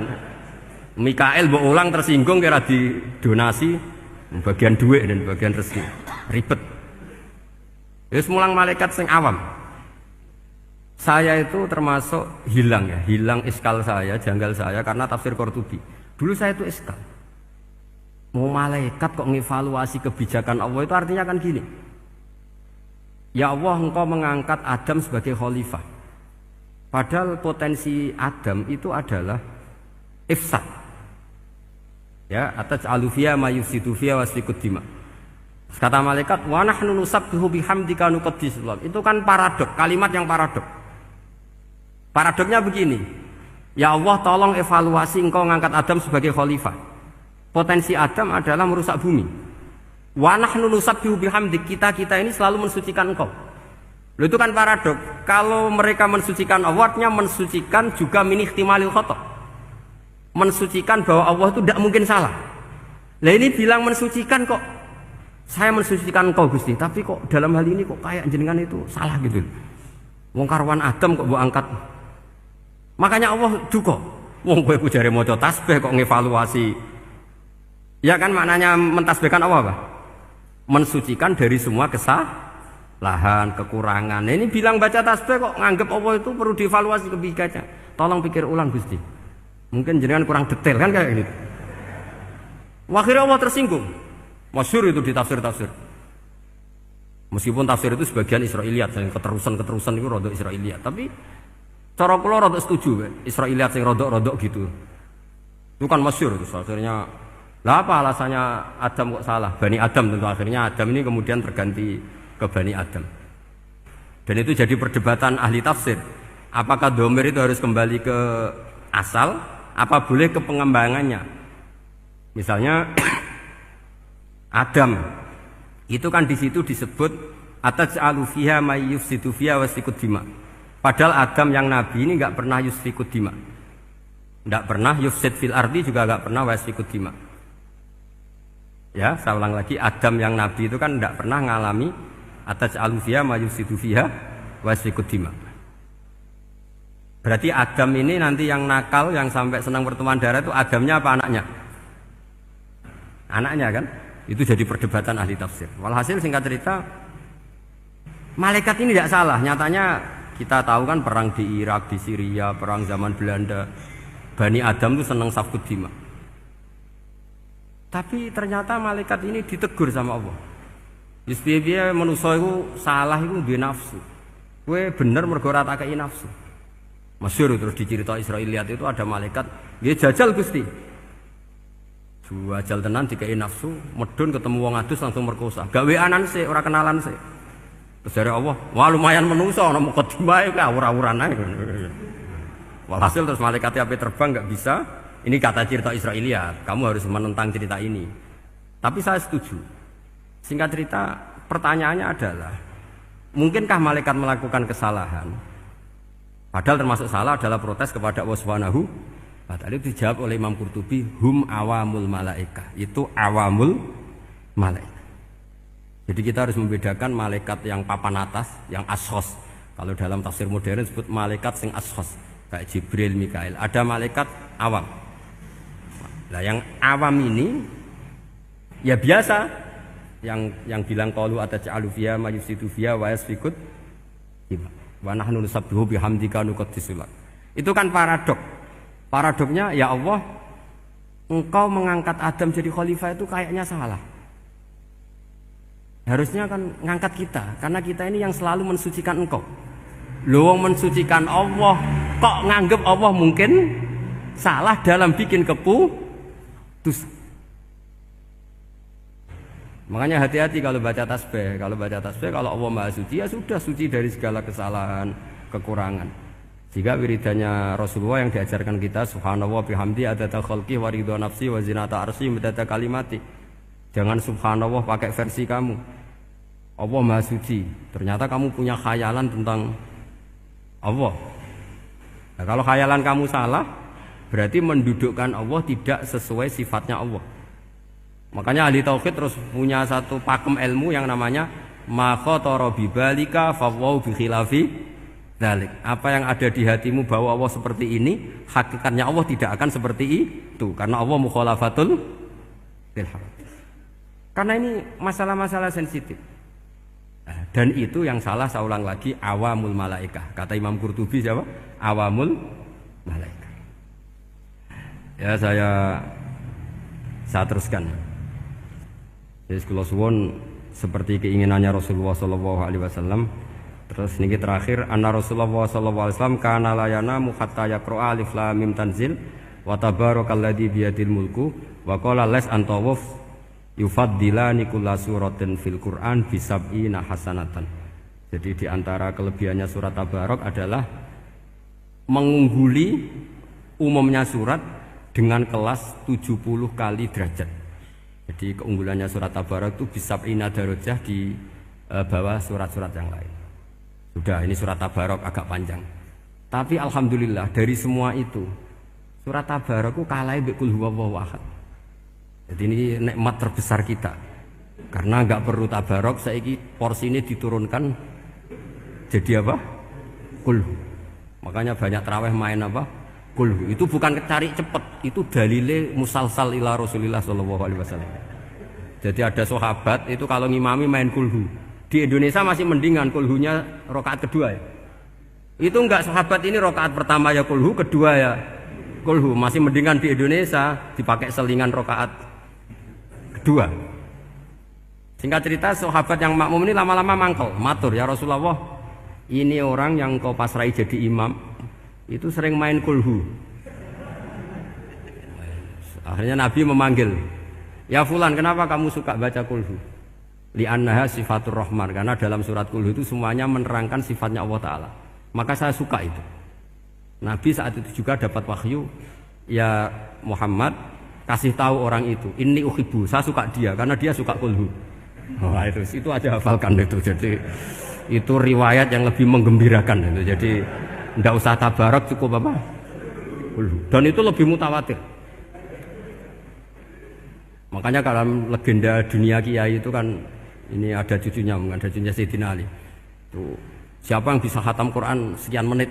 Speaker 2: Mikael mbok ulang tersinggung kira di donasi bagian duit dan bagian rezeki ribet. Wis mulang malaikat sing awam. Saya itu termasuk hilang iskal saya, janggal saya karena tafsir Qurtubi. Dulu saya itu iskal. Mau malaikat kok ngevaluasi kebijakan Allah itu artinya kan gini. Ya Allah, engkau mengangkat Adam sebagai khalifah. Padahal potensi Adam itu adalah ifsad. Ya, ataj'alu fiha may yufsidu fiha wa yasfikud dima. Kata malaikat, wa nahnu nusabbihu bihamdika nuqaddisu lak. Itu kan paradok, kalimat yang paradok. Paradoknya begini, ya Allah tolong evaluasi engkau ngangkat Adam sebagai khalifah. Potensi Adam adalah merusak bumi. Wa nahnu nusabbihu bihamdik, kita ini selalu mensucikan engkau. Loh, itu kan paradok. Kalau mereka mensucikan Allah, artinya mensucikan juga min ihtimalil khata'. Mensucikan bahwa Allah itu tidak mungkin salah. Lah ini bilang mensucikan kok. Saya mensucikan engkau Gusti, tapi kok dalam hal ini kok kayak jenengan itu salah gitu. Wong karwan Adam kok mbok angkat. Makanya Allah duka. Wong kowe ku jare maca tasbih kok ngevaluasi. Ya kan maknanya mentasbihkan Allah apa? Mensucikan dari semua kesalahan, kekurangan. Nah, ini bilang baca tasbih kok nganggep Allah itu perlu dievaluasi kebijakannya. Tolong pikir ulang Gusti. Mungkin jenengan kurang detail kan kayak gitu. Akhirnya Allah tersinggung. Masyhur itu di tafsir-tafsir. Meskipun tafsir itu sebagian Israiliyat, yang keterusan itu rodok Israiliyat, tapi cara kula rodok setuju, Israiliyat yang rodok-rodok gitu. Itu kan masyhur itu akhirnya. Lah apa alasannya Adam kok salah? Bani Adam tentu akhirnya Adam ini kemudian berganti ke Bani Adam. Dan itu jadi perdebatan ahli tafsir. Apakah dhamir itu harus kembali ke asal, apa boleh ke pengembangannya? Misalnya Adam itu kan di situ disebut ataj'alu fiha may yufsidu fiha wa yasfikud dima. Padahal Adam yang nabi ini enggak pernah yusfikud dima. Enggak pernah yufsid fil ardi, juga enggak pernah wa yasfikud dima. Ya, saya ulang lagi, Adam yang nabi itu kan enggak pernah ngalami ataj'alu fiha may yufsidu fiha wa yasfikud dima. Berarti Adam ini nanti yang nakal, yang sampai senang pertemuan darah itu Adamnya apa anaknya? Anaknya kan? Itu jadi perdebatan ahli tafsir. Walhasil singkat cerita, malaikat ini tidak salah. Nyatanya kita tahu kan perang di Irak, di Syria, perang zaman Belanda, Bani Adam itu senang safkud dima. Tapi ternyata malaikat ini ditegur sama Allah. Yusbiya manusia itu salah itu dia nafsu. Kue bener mergo ora tak kei nafsu. Masyhur terus dicerita Israiliyat itu ada malaikat, dia jajal Gusti. Jajal tenan dikei nafsu, medun ketemu wong adus langsung merkosa. Gaweanan sih, ora kenalan sih. Terus dari Allah, wah lumayan menungso ana mukadimah iki awur-awuran ae. Walhasil terus malaikat api terbang enggak bisa. Ini kata cerita Israiliyat, kamu harus menentang cerita ini. Tapi saya setuju. Singkat cerita, pertanyaannya adalah, mungkinkah malaikat melakukan kesalahan? Padahal termasuk salah adalah protes kepada Allah Subhanahu wa ta'ala. Itu dijawab oleh Imam Qurtubi, hum awamul malaikah. Itu awamul malaikat. Jadi kita harus membedakan malaikat yang papan atas, yang ashos. Kalau dalam tafsir modern disebut malaikat sing ashos, kayak Jibril, Mikail. Ada malaikat awam. Nah, yang awam ini ya biasa, yang bilang qalu ataj'alu fiha ma yufsidu fiha wa yasfikut wa nahnu nusabbihu bihamdika nuqaddisu lak. Itu kan paradok. Paradoknya, ya Allah, engkau mengangkat Adam jadi khalifah itu kayaknya salah. Harusnya kan ngangkat kita, karena kita ini yang selalu mensucikan engkau. Loh, mensucikan Allah, kok nganggep Allah mungkin salah dalam bikin keputusan. Makanya hati-hati kalau baca tasbih. Kalau baca tasbih, kalau Allah Maha Suci, ya sudah suci dari segala kesalahan, kekurangan. Jika wiridannya Rasulullah yang diajarkan kita, subhanallah bihamdi adada khalqi wa ridha nafsi wa zinata arsy midada kalimati. Jangan subhanallah pakai versi kamu. Allah Maha Suci. Ternyata kamu punya khayalan tentang Allah. Nah, kalau khayalan kamu salah, berarti mendudukkan Allah tidak sesuai sifatnya Allah. Makanya ahli tauhid terus punya satu pakem ilmu yang namanya ma khatara bi balika fa wa bi khilafi dzalik. Apa yang ada di hatimu bahwa Allah seperti ini, hakikatnya Allah tidak akan seperti itu, karena Allah mukhalafatul lil haq. Karena ini masalah-masalah sensitif. Nah, dan itu yang salah, saya ulang lagi, awamul malaikah. Kata Imam Qurtubi siapa? Awamul malaikah. Ya saya teruskan. Jadi kalau suwon seperti keinginannya Rasulullah SAW. Terus niki terakhir, anna Rasulullah SAW kana layana hatta yaqra alif lam mim tanzil wa tabarakalladzi biyadil mulku wa qala las antawuf yufaddilani kulla suratin fil Qur'an bisab'ina hasanatan. Jadi di antara kelebihannya surat Tabarok adalah mengungguli umumnya surat dengan kelas 70 kali derajat. Jadi keunggulannya surat Tabarok itu bisab'ina darajah di bawah surat-surat yang lain. Sudah, ini surat Tabarok agak panjang. Tapi alhamdulillah dari semua itu surat Tabarok itu kalah bi qul huwallahu ahad. Jadi ini nikmat terbesar kita. Karena enggak perlu Tabarok, saiki porsi ini diturunkan jadi apa? Qul. Makanya banyak tarawih main apa? Qul. Itu bukan cari cepet, itu dalile musalsal ila Rasulillah sallallahu alaihi wasallam. Jadi ada sahabat itu kalau ngimami main kulhu. Di Indonesia masih mendingan kulhunya rakaat kedua ya. Itu enggak, sahabat ini rakaat pertama ya kulhu, kedua ya kulhu. Masih mendingan di Indonesia dipakai selingan rakaat kedua. Singkat cerita, sahabat yang makmum ini lama-lama mangkel, matur, ya Rasulullah, ini orang yang kau pasrai jadi imam itu sering main kulhu. Akhirnya Nabi memanggil, ya fulan, kenapa kamu suka baca kulhu? Li'annaha sifatur rahman, karena dalam surat kulhu itu semuanya menerangkan sifatnya Allah Ta'ala. Maka saya suka itu. Nabi saat itu juga dapat wahyu, ya Muhammad, kasih tahu orang itu, inni uhibbu, saya suka dia karena dia suka kulhu. Wah, itu aja hafalkan itu. Jadi itu riwayat yang lebih menggembirakan itu. Jadi tidak usah Tabarok, cukup apa? Kulhu. Dan itu lebih mutawatir. Makanya dalam legenda dunia kiai itu kan ini ada cucunya, ada cucunya Sayyidina Ali. Tuh, siapa yang bisa khatam Quran sekian menit?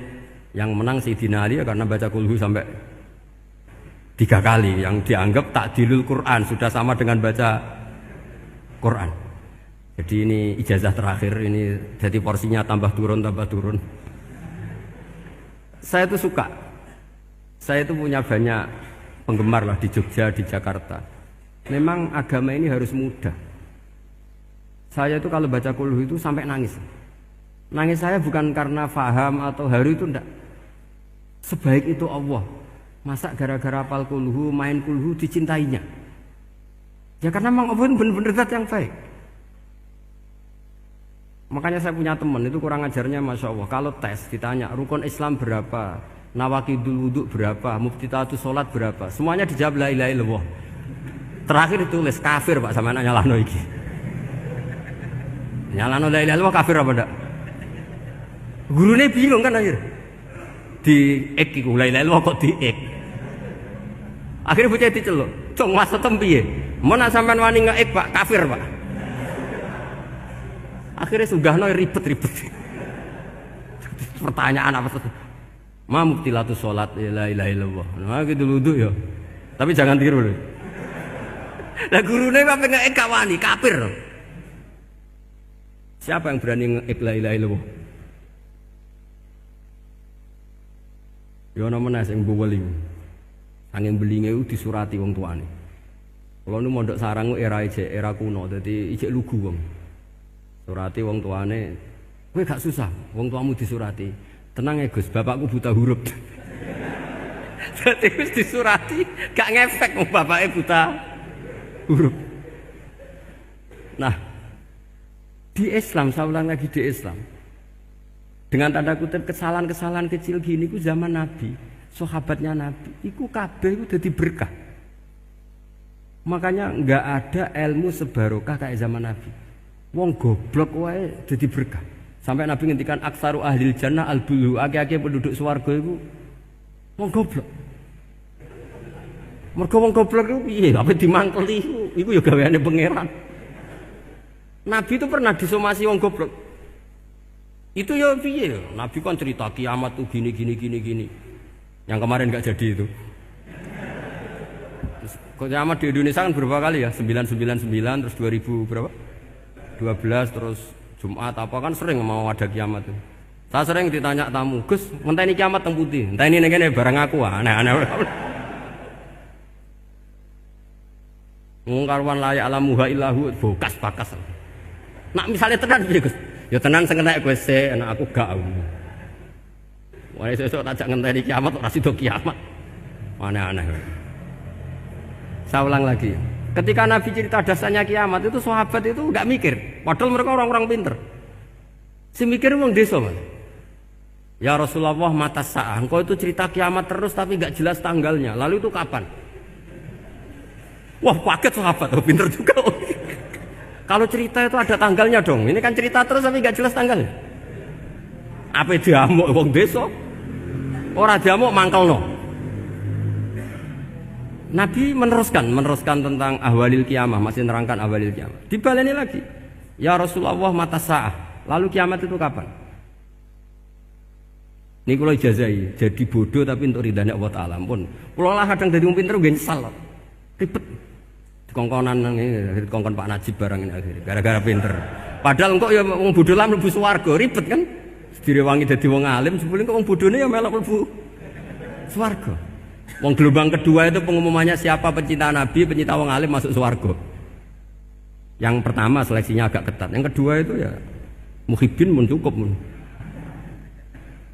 Speaker 2: Yang menang Sayyidina Ali ya, karena baca kulhu sampai 3 kali. Yang dianggap takdilul Quran, sudah sama dengan baca Quran. Jadi ini ijazah terakhir, ini jadi porsinya tambah turun. Saya itu suka. Saya itu punya banyak penggemar lah di Jogja, di Jakarta. Memang agama ini harus mudah. Saya itu kalau baca kulhu itu sampai nangis. Nangis saya bukan karena faham atau haru, itu enggak. Sebaik itu Allah. Masa gara-gara hafal kulhu, main kulhu dicintainya? Ya karena memang Allah benar-benar zat yang baik. Makanya saya punya teman itu kurang ajarnya, masya Allah. Kalau tes ditanya rukun Islam berapa, nawakidul wudhu berapa, muftitatus sholat berapa, semuanya dijawab la ilaha illallah. Terakhir ditulis kafir Pak, sama anak nyalano iki. Nyalano la ilaha illallah kafir apa enggak? Gurunya bingung kan akhir. di ek iku la ilaha illallah kok di ek. Akhirnya bocah diceluk, "Cung maksudem piye? Mun nek sampean wani ngeek Pak, kafir Pak." Akhirnya sugahno ribet-ribet. Pertanyaan apa tuh? Ma mubtilatu sholat la ilaha illallah. Nah gitu wudu ya. Tapi jangan tiru lho. Lah gurune kok ngeek gak wani, kafir. Siapa yang berani ngeek la ilaha illallah? Ya ana menes sing buweling. Angin belinge itu disurati wong tuane. Kalau nu mondok sarang era kuno, jadi ijek lugu wong. Surati wong tuane, kowe gak susah, wong tuamu disurati. Tenang ya Gus, bapakku buta huruf. Jadi wis disurati, gak ngefek wong bapake buta huruf. Nah, di Islam, saya ulang lagi di Islam. Dengan tanda kutip kesalahan-kesalahan kecil gini ku zaman Nabi. Sahabatnya Nabi, iku kabeh itu jadi berkah. Makanya nggak ada ilmu sebarokah kayak zaman Nabi. Wong goblok wae jadi berkah. Sampai Nabi ngendikan aksaru ahlil jannah al-bulu, akeh-akeh penduduk swarga iku wong goblok. Mergo wong goblok iku piye? Apa dimangkeli iku ya gaweane pangeran. Nabi itu pernah disomasi wong goblok. Itu ya piye? Nabi kan cerita kiamat tuh gini. Yang kemarin nggak jadi itu. Kiamat di Indonesia kan berapa kali ya? 999 terus 2000 berapa? 12 terus Jumat apa kan sering mau ada kiamat tuh. Saya sering ditanya tamu, "Gus, ngenteni kiamat teng putih. Enteni ning kene barang aku aneh-aneh." Wong karuan layak alamuha illahu bokas bakas. Nak misalnya tenan piye, Gus? Ya tenan sing enek kowe sik, anak aku gak. Wah, sesuk tak ngenteni kiamat ora sida kiamat. Aneh-aneh. Saya ulang lagi. Ketika Nabi cerita dasarnya kiamat itu sahabat itu enggak mikir. Padahal mereka orang-orang pinter. Si mikir wong desa, Mas. Ya Rasulullah mata sa'ah. Engkau itu cerita kiamat terus tapi enggak jelas tanggalnya. Lalu itu kapan? Wah, kaget sahabat. Oh, pinter juga. Kalau cerita itu ada tanggalnya dong. Ini kan cerita terus tapi enggak jelas tanggalnya. Apa diamuk wong desa? Ora diamuk mangkelno. Nabi meneruskan tentang ahwalil kiamah, masih nerangkan ahwalil kiamah. Dibaleni lagi. Ya Rasulullah mata sa'ah. Lalu kiamat itu kapan? Ini kalau ijazai, jadi bodoh tapi untuk ridhanya Allah Ta'ala pun. Kalau lah kadang dari pinter gue nyesal. Ribet. Dikongkon Pak Najib barang ini akhirnya. Gara-gara pinter. Padahal kok ya wong bodoh lah mlebu swarga, ribet kan? Direwangi dadi wong alim, sebelum kok wong bodone ya melok mlebu swarga. Wong gelombang kedua itu pengumumannya siapa pencinta Nabi, pencinta wong alim masuk swarga. Yang pertama seleksinya agak ketat. Yang kedua itu ya muhibbin mun cukup mun.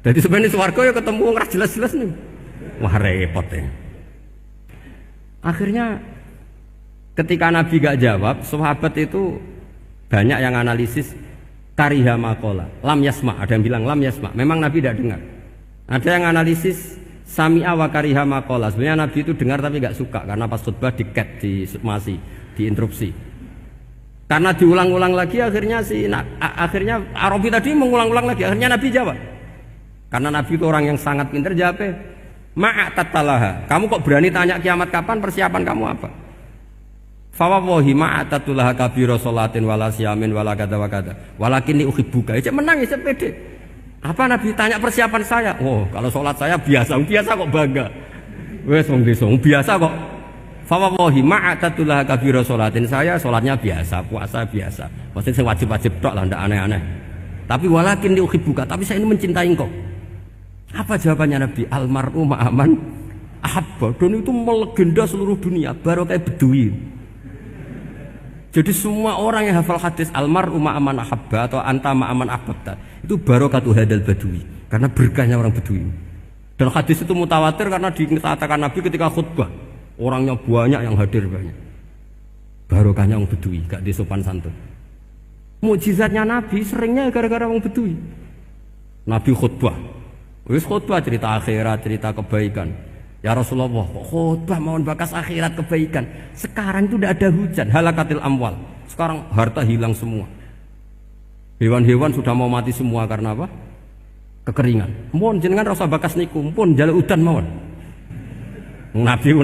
Speaker 2: Jadi sebenarnya swarga ya ketemu wong ra jelas-jelas nih. Wah repot ya. Akhirnya ketika Nabi gak jawab, sahabat itu banyak yang analisis kariha maqala, lam yasma, ada yang bilang lam yasma. Memang Nabi tidak dengar. Ada yang analisis sami'a wa kariha maqala. Sebenarnya Nabi itu dengar tapi gak suka karena pas khutbah di-cut, diinterupsi. Karena diulang-ulang lagi akhirnya akhirnya Arabi tadi mengulang-ulang lagi. Akhirnya Nabi jawab. Karena Nabi itu orang yang sangat pintar jawabnya, ma'atatalaha. Kamu kok berani tanya kiamat kapan? Persiapan kamu apa? Fawawahi ma'atatulaha kabira sholatin wala siyamin wala kada wa kada. Walakinni uhibbuka. Cek menang ya pede. Apa Nabi tanya persiapan saya? Oh, kalau sholat saya biasa kok bangga. Wes wong desa biasa kok. Fawawahi ma'atatulaha kabira sholatin. Saya sholatnya biasa, puasa biasa. Maksudnya saya wajib-wajib tok lah, ndak aneh-aneh. Tapi walakinni uhibbuka. Tapi saya ini mencintai engkau. Apa jawabannya Nabi? Almar'u ma'aman ahabba. Dan itu melegenda seluruh dunia. Baru kayak Bedui. Jadi semua orang yang hafal hadis almar'u ma'aman ahabba atau anta ma'aman ahbabta itu barokatu hadal badui. Karena berkahnya orang Bedui. Dan hadis itu mutawatir karena dikatakan Nabi ketika khutbah. Orangnya banyak yang hadir banyak. Barokahnya orang Bedui, gak disopan santun. Mukjizatnya Nabi seringnya gara-gara orang Bedui. Nabi khutbah. Wis khutbah cerita akhirat, cerita kebaikan. Ya Rasulullah, khutbah mohon bakas akhirat kebaikan. Sekarang itu tidak ada hujan, halakatil amwal. Sekarang harta hilang semua. Hewan-hewan sudah mau mati semua karena apa? kekeringan. Mohon jenengan rasa bakas niku, pun jaluk udan mawon. Nabi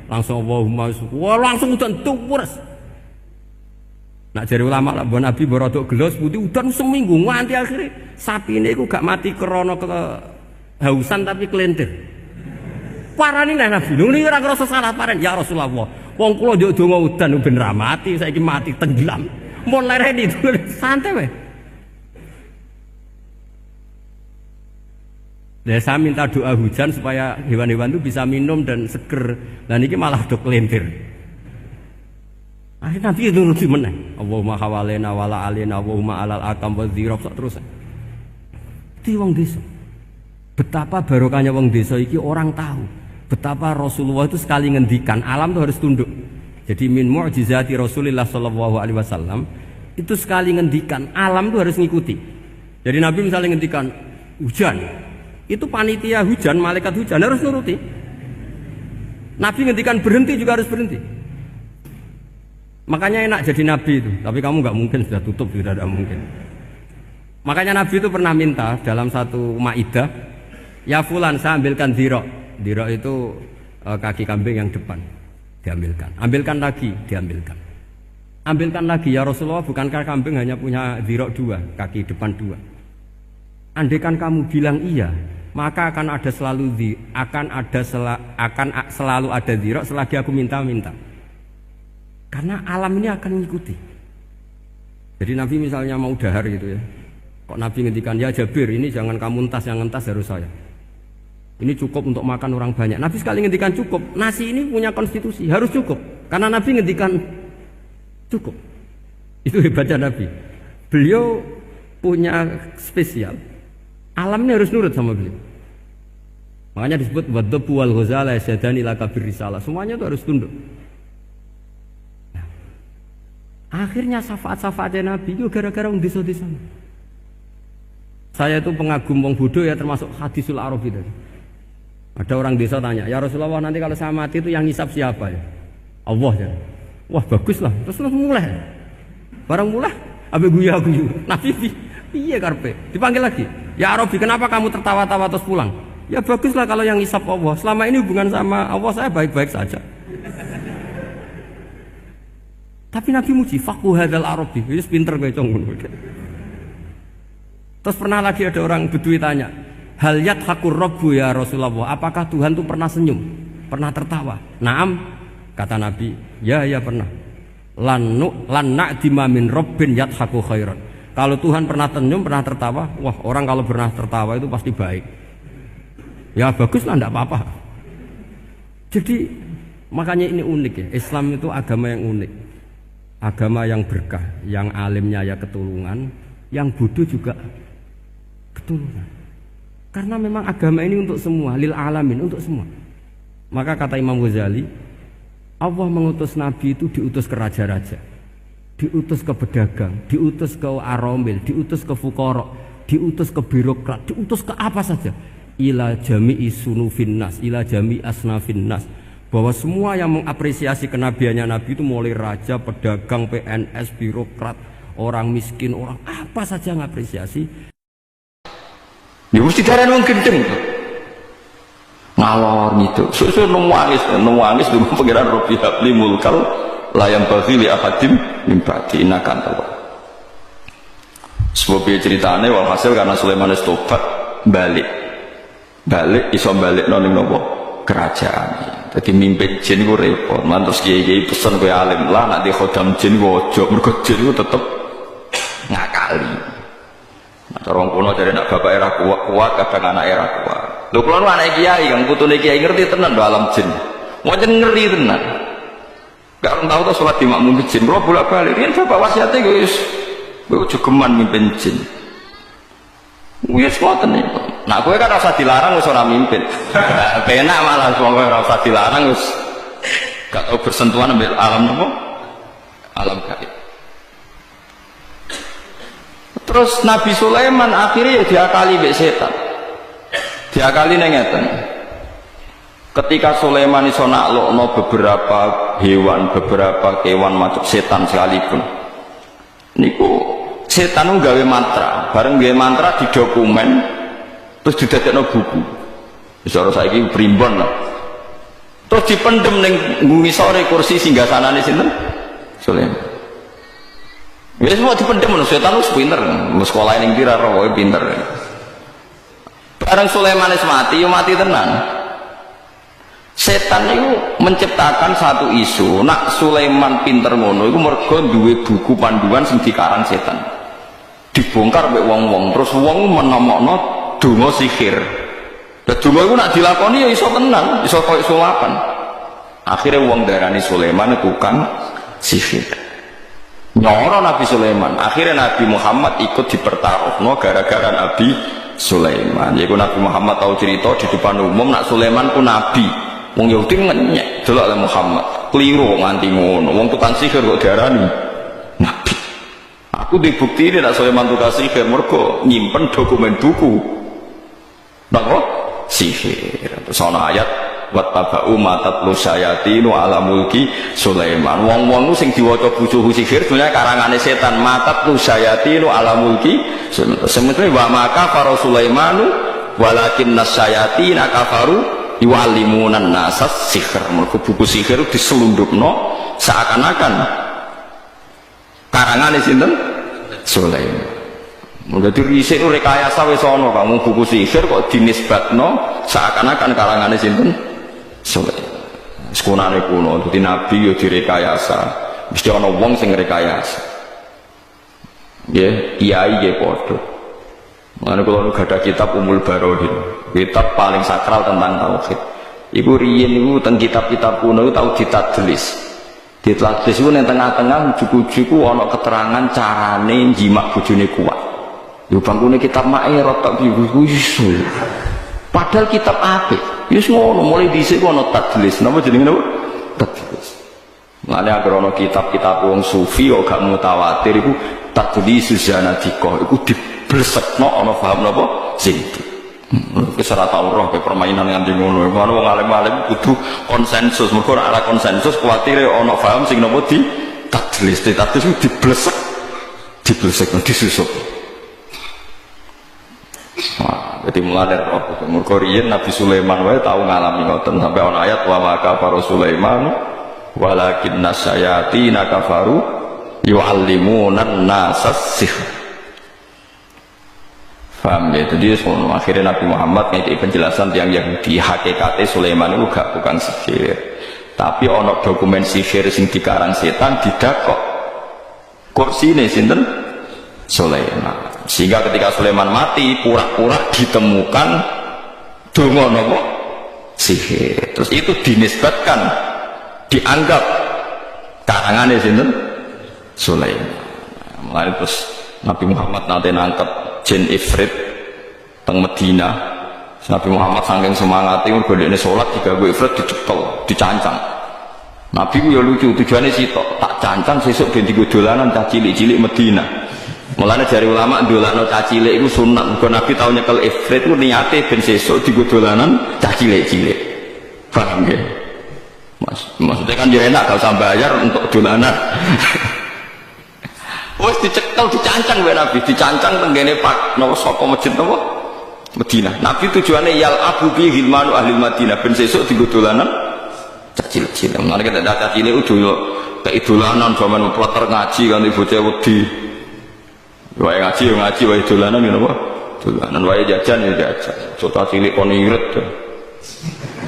Speaker 2: langsung Allahumma wah langsung udan tuwres. Nak jari ulama lah mbok Nabi borodok gelos putih udan seminggu nganti akhirnya sapine iku gak mati krana kehausan tapi kelentir. Parani nek Nabi lho ora ngrasa salah paren ya Rasulullah. Wong kula njuk donga udan ben ra mati saiki mati tenggelam. Mun lereni santai wae. Ya, saya minta doa hujan supaya hewan-hewan itu bisa minum dan seger. Dan ini malah dok kelentir. Akhirnya Nabi itu nuruti meneh. Allahumma hawalena wala alena Allahumma alal akam wa dzirab terus. Itu wong desa. Betapa barokahnya wong desa iki orang tahu. Betapa Rasulullah itu sekali ngendikan alam itu harus tunduk. Jadi min mu'jizati Rasulullah sallallahu alaihi wasallam itu sekali ngendikan alam itu harus ngikuti. Jadi Nabi misalnya ngendikan hujan, itu panitia hujan, malaikat hujan harus nuruti. Nabi ngendikan berhenti juga harus berhenti. Makanya enak jadi Nabi itu. Tapi kamu nggak mungkin sudah tutup, tidak ada mungkin. Makanya Nabi itu pernah minta dalam satu maidah, ya fulan saya ambilkan dirok. Dirok itu kaki kambing yang depan, diambilkan. Ambilkan lagi, diambilkan. Ambilkan lagi ya Rasulullah, bukankah kambing hanya punya dirok dua, kaki depan dua. Andaikan kamu bilang iya, maka akan selalu ada dirok selagi aku minta-minta. Karena alam ini akan mengikuti. Jadi Nabi misalnya mau dahar gitu ya, kok Nabi ngendikan ya Jabir ini jangan kamu entas, yang entas harus saya. Ini cukup untuk makan orang banyak. Nabi sekali ngendikan cukup. Nasi ini punya konstitusi harus cukup. Karena Nabi ngendikan cukup. Itu hebatnya Nabi. Beliau punya spesial. Alam ini harus nurut sama beliau. Makanya disebut wadhabu wal ghazala yasadani laka birrisalah. Semuanya itu harus tunduk. Nah, akhirnya syafaat-syafaatnya Nabi itu gara-gara wong desa-desa. Saya itu pengagum wong bodoh ya, termasuk hadisul arabi tadi. Ada orang desa tanya, ya Rasulullah nanti kalau saya mati itu yang ngisap siapa ya? Allah ya. Wah bagus lah, terus mulai. Barang mulai, abe guyu. Nabi iya karpe, dipanggil lagi. Ya Arabi, kenapa kamu tertawa-tawa terus pulang? Ya baguslah kalau yang ngisap Allah. Selama ini hubungan sama Allah saya baik-baik saja. Tapi Nabi muji, faqhu hadzal Arabi, wis pinter kowe cong. Terus pernah lagi ada orang Bedui tanya, hal yadhakur rabbu ya Rasulullah, apakah Tuhan itu pernah senyum, pernah tertawa? Naam, kata Nabi, ya pernah. Lan na'dima min rabbin yadhaku khairan. Kalau Tuhan pernah senyum, pernah tertawa, wah orang kalau pernah tertawa itu pasti baik. Ya baguslah, enggak apa-apa. Jadi makanya ini unik ya, Islam itu agama yang unik. Agama yang berkah, yang alimnya ya ketulungan, yang bodoh juga ketulungan. Karena memang agama ini untuk semua, lil alamin, untuk semua. Maka kata Imam Ghazali, Allah mengutus Nabi itu diutus ke raja-raja, diutus ke pedagang, diutus ke aromil, diutus ke fuqara, diutus ke birokrat, diutus ke apa saja. Ila jami'i sunufin nas, ila jami'i asnafin nas. Bahwa semua yang mengapresiasi kenabiannya Nabi itu mulai raja, pedagang, PNS, birokrat, orang miskin, orang apa saja mengapresiasi. Ya mesti darah wong gendeng ngalor gitu. Susu nangis dengan pengiran Rabbi habli mulkal layam bagi li ahadim mimpati inakan tawa. Sebab ceritanya walhasil karena Sulaiman tobat balik iso balik noning nopo kerajaan. Jadi mimpin jin ku repot. Mantus kiai pesan kowe alim lah nak di khodam jin ku ojo mergo jin ku tetep ngakali. Orang kuno dari anak bapak era kuat, kadang anak era kuat. Lu kulo anak kiai, kang putune kiai ngerti tenan do alam jin. Wajan ngerti tenan. Gak tahu tuh sholat di makmum jin. Bro bolak balik. Rian bapak wasiatnya guys, gue cukuman mimpin jin. Wis ngoten nih. Nah, gue kan rasa dilarang wis ora mimpin. Penak malah semua rasa dilarang wis gak tau bersentuhan ambil alam nopo? Alam gaib. Terus Nabi Sulaiman akhirnya diakali mbek setan. Diakali ngeten. Ketika Sulaiman iso naklokno beberapa hewan, beberapa kewan macam setan sekalipun. Niku setan gawe mantra, bareng gawe mantra di dokumen
Speaker 1: Terus didadekno buku. Cara saiki primbon lah. Terus dipendem ning ngisore kursi singgasanane sinten? Sulaiman. Ya semua dipendem ngono, setan wis pinter. Sekolah ning pira roe pinter. Bareng Sulaiman wis mati, yo mati tenan. Setan itu menciptakan satu isu, nak Sulaiman pinter ngono iku mergo duwe buku panduan sing dikarang setan. Dibongkar mbek wong-wong, terus wong menemokno donga sihir. Lah donga iku nak dilakoni ya iso tenan, iso koyo sulapan. Akhirnya wong darani Sulaiman tukang sihir. Nyoro Nabi Sulaiman. Akhirnya Nabi Muhammad ikut dipertaruhno gara-gara Nabi Sulaiman. Yaiku Nabi Muhammad tahu cerita di depan umum nak Sulaiman ku nabi. Wong Yahudi ngenyek delok oleh Muhammad. Keliru nganti ngono. Wong tukang sihir kok diarani nabi. Aku dibukti ini nak Sulaiman tukang sihir mergo nyimpen dokumen buku. Napa? Sihir. Terus ana ayat wattaba'u ma tatlu syayatinu ala mulki Sulaiman. Wong-wong sing diwaca buku sihir dunya karangane setan. Ma tatlu syayatinu ala mulki Sulaiman. Sementara wa maka faro Sulaimanu walakinna syayatina kafaru yu'allimunan nasas sihir. Mergo buku sihir diselundupno seakan-akan karangane sinten? Sulaiman. Jadi risik itu rekayasa wis ana kamu buku sihir kok dinisbatno seakan-akan karangane sinten? Sulaiman. Sekunane kuno dadi nabi yo direkayasa. Mesti ana wong sing rekayasa. Nggih, kiai nggih padha. Mane kula gadah kitab Umul Barohin, kitab paling sakral tentang tauhid. Iku riyen niku teng kitab-kitab kuno iku tau ditadlis. Ditadlis iku ning tengah-tengah juku-juku ana keterangan carane njimak bojone kuat. Yo bangkune kitab Ma'irot tak iso. Padahal kitab apik. Wis ngono mulai dhisik ana tadlis. Napa jenenge napa? Tadlis. Mane agar ana kitab-kitab wong sufi kok gak mutawatir iku tadlis zanadika iku blesakno ana paham napa sinti. Wis ora tau roh ke permainan nganti ngono. Ngono wong alim-alim kudu konsensus. Mergo ora ana konsensus kuwatire ana paham sing napa di tadlis. Tadlis ku diblesek disusuk. Wah, jadi mulai roh. Mergo riyen Nabi Sulaiman wae tau ngalami ngoten sampai ana ayat wa maka para Sulaiman walakinna syayatina kafaru yu'allimunan nasas sihr. Paham ya? Jadi akhirnya Nabi Muhammad ngekei penjelasan yang Yahudi hakikatnya Sulaiman itu gak bukan sihir, tapi ono dokumen sihir sing dikarang setan didakok kursi ini sinten Sulaiman. Sehingga ketika Sulaiman mati pura-pura ditemukan donga nopo sihir. Terus itu dinisbatkan dianggap karangannya sinten Sulaiman. Mulai terus Nabi Muhammad nanti nangkep jin Ifrit teng Medina. Nabi Muhammad saking semangatnya golekne salat digawe Ifrit dicekel, dicancang. Nabi ku ya lucu, tujuannya sitok tak cancang sesuk ben digo dolanan cah cilik-cilik Medina. Mulane dari ulama ndolakno cah cilik iku sunat. Mergo Nabi tau nyekel Ifrit ku niate ben sesuk digo dolanan cah cilik-cilik. Paham nggih? Maksudnya kan ya enak gak usah bayar untuk dolanan. Wes dicekel dicancang wae Nabi, dicancang tenggene Pak napa saka masjid napa Madinah. Nabi tujuane yal abu bi hilmanu ahli Madinah ben sesuk digo dolanan cilik-cilik. Mulane kita cah cilik udah keidolanan zaman pleter ngaji kan bocah wedi. Wae ngaji wae dolanan ya napa? Dolanan wae jajan ya jajan. Cota cilik kon irit.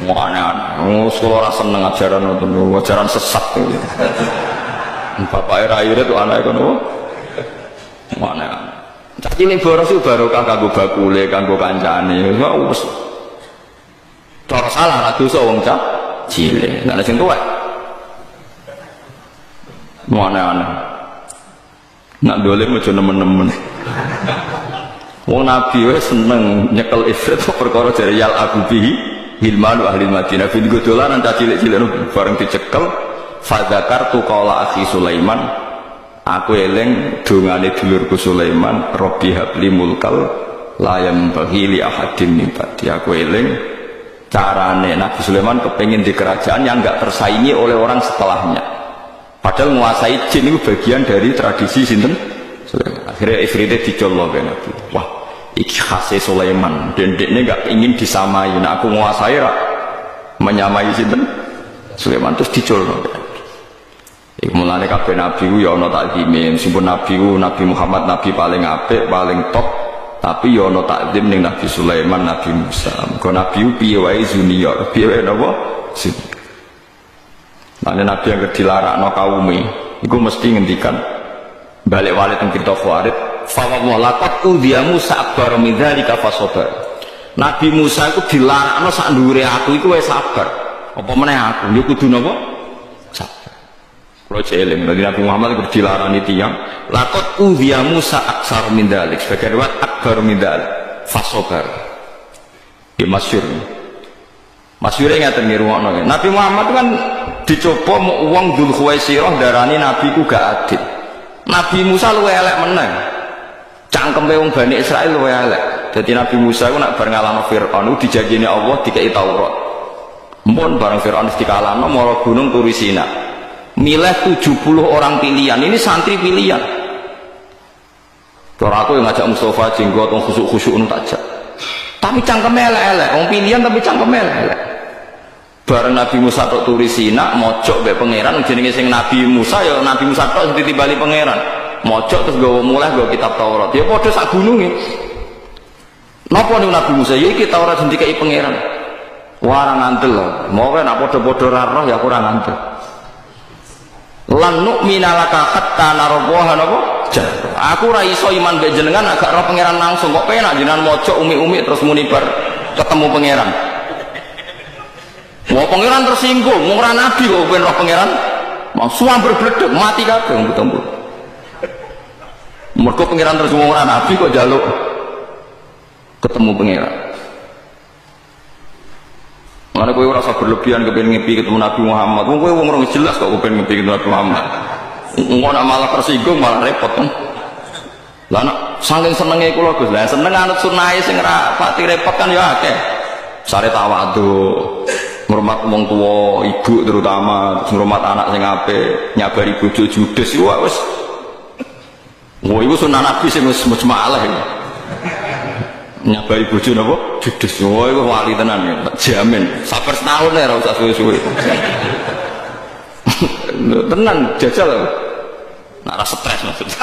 Speaker 1: Aneh-aneh. Sekolah ora seneng ajaran ngoten, ajaran sesat. Bapak era irit anak kono. Mana? Cak cilik boros itu barokah kanggo bakule, kanggo kancane. Wis. Cara salah ra dosa wong cak cilik. Lah sing tuwek. Mana? Nak dolim aja nemen-nemen. Wong Nabi wis seneng nyekel ifrit perkara jare yal abubihi hilmanu ahli Madinah. Bin dolanan cak cilik-cilik bareng dicekel. Fadzakartu qala akhi Sulaiman, aku eling dongane dulurku Sulaiman, Rabbi habli mulkal la yanbaghi li ahadin min ba'di. Aku eling carane Nabi Sulaiman kepengin di kerajaan yang enggak tersaingi oleh orang setelahnya. Padahal menguasai jin itu bagian dari tradisi sinten Sulaiman. Akhirnya ifrite dicolok Nabi. Wah, iki khase Sulaiman dan dekne gak ingin disamai. Nah aku nguasai rak menyamai sinten Sulaiman terus diculno. Iku mulane kabeh nabi ku ya ana takzime, meskipun nabi ku Nabi Muhammad nabi paling apik, paling top, tapi ya ana takzim ning Nabi Sulaiman, Nabi Musa. Mergo nabi ku piye wae junior, piye wae napa? Mane nabi yang dilarakno kaume iku mesti ngendikan balik wali teng kitab Farid, fa walaqad udhiya Musa akbar min dzalika fasabar. Nabi Musa iku dilarakno sak ndhuwure aku iku wis sabar. Apa meneh aku yo kudu napa? Sabar. Kalau jeling, lagi Nabi Muhammad itu dilarani tiang. Lakot udhiya Musa aksar min dzalik, sebagai riwayat akbar min dzalik, fasobar. Ini masyhur. Masyhurnya ngaten ngiruwono. Nabi Muhammad kan dicoba mau uang Dzul Khuwaisirah darani Nabi ku gak adil. Nabi Musa luwe elek meneng. Cangkeme wong Bani Israil luwe elek. Jadi Nabi Musa ku nak bar ngalahno Firaun dijanjini Allah dikei Taurat. Mun bareng Firaun dikalahno mara gunung Turi Sina. Milih 70 orang pilihan, ini santri pilihan. Cara aku yang ngajak Mustafa jenggot, orang khusuk-khusuk tak jak. Tapi cangkem elek-elek, orang pilihan tapi cangkem elek-elek. Bareng Nabi Musa tok Turi Sina, mojok mbek pangeran, jenenge sing Nabi Musa ya Nabi Musa tok sing ditibali pangeran. Mojok terus gawa mulai gawa kitab Taurat. Ya padha sak gununge. Napa niku Nabi Musa? Ya iki Taurat sing dikai pangeran. Wah ora ngandel lho. Mau nek padha-padha ra roh ya aku ora ngandel. Lan nu'mina laka hatta narallaha napa jahra. Aku ora iso iman mbek jenengan agak roh pangeran langsung kok penak jenengan mojok umi-umi terus muni bar ketemu pangeran. Wah pangeran tersinggung, wong ora nabi kok ben roh pangeran. Mau suamber bledek mati kabeh wong ketemu. Mergo pangeran terus wong ora nabi kok njaluk ketemu pangeran. Mana kowe ora usah berlebihan kepengin ngepi ketemu Nabi Muhammad. Wong kowe wong ora jelas kok kepengin ngepi ketemu Nabi Muhammad. Engko nak malah tersinggung malah repot kan. Lah nek saking senenge kula Gus, lah seneng anut sunahe sing ora pati repot kan ya akeh. Sare tawadhu, ngurmat wong tuwa, ibu terutama, ngurmat anak sing apik, nyabari bojo judes iku wis. Wah iku sunah Nabi sing wis mujmalah iki. Nyabari bojo napa judes. Wah iku wali tenan ya, tak jamin. Sabar setahun ya ora usah suwe-suwe. Tenan jajal. Nak rasa stres maksudnya.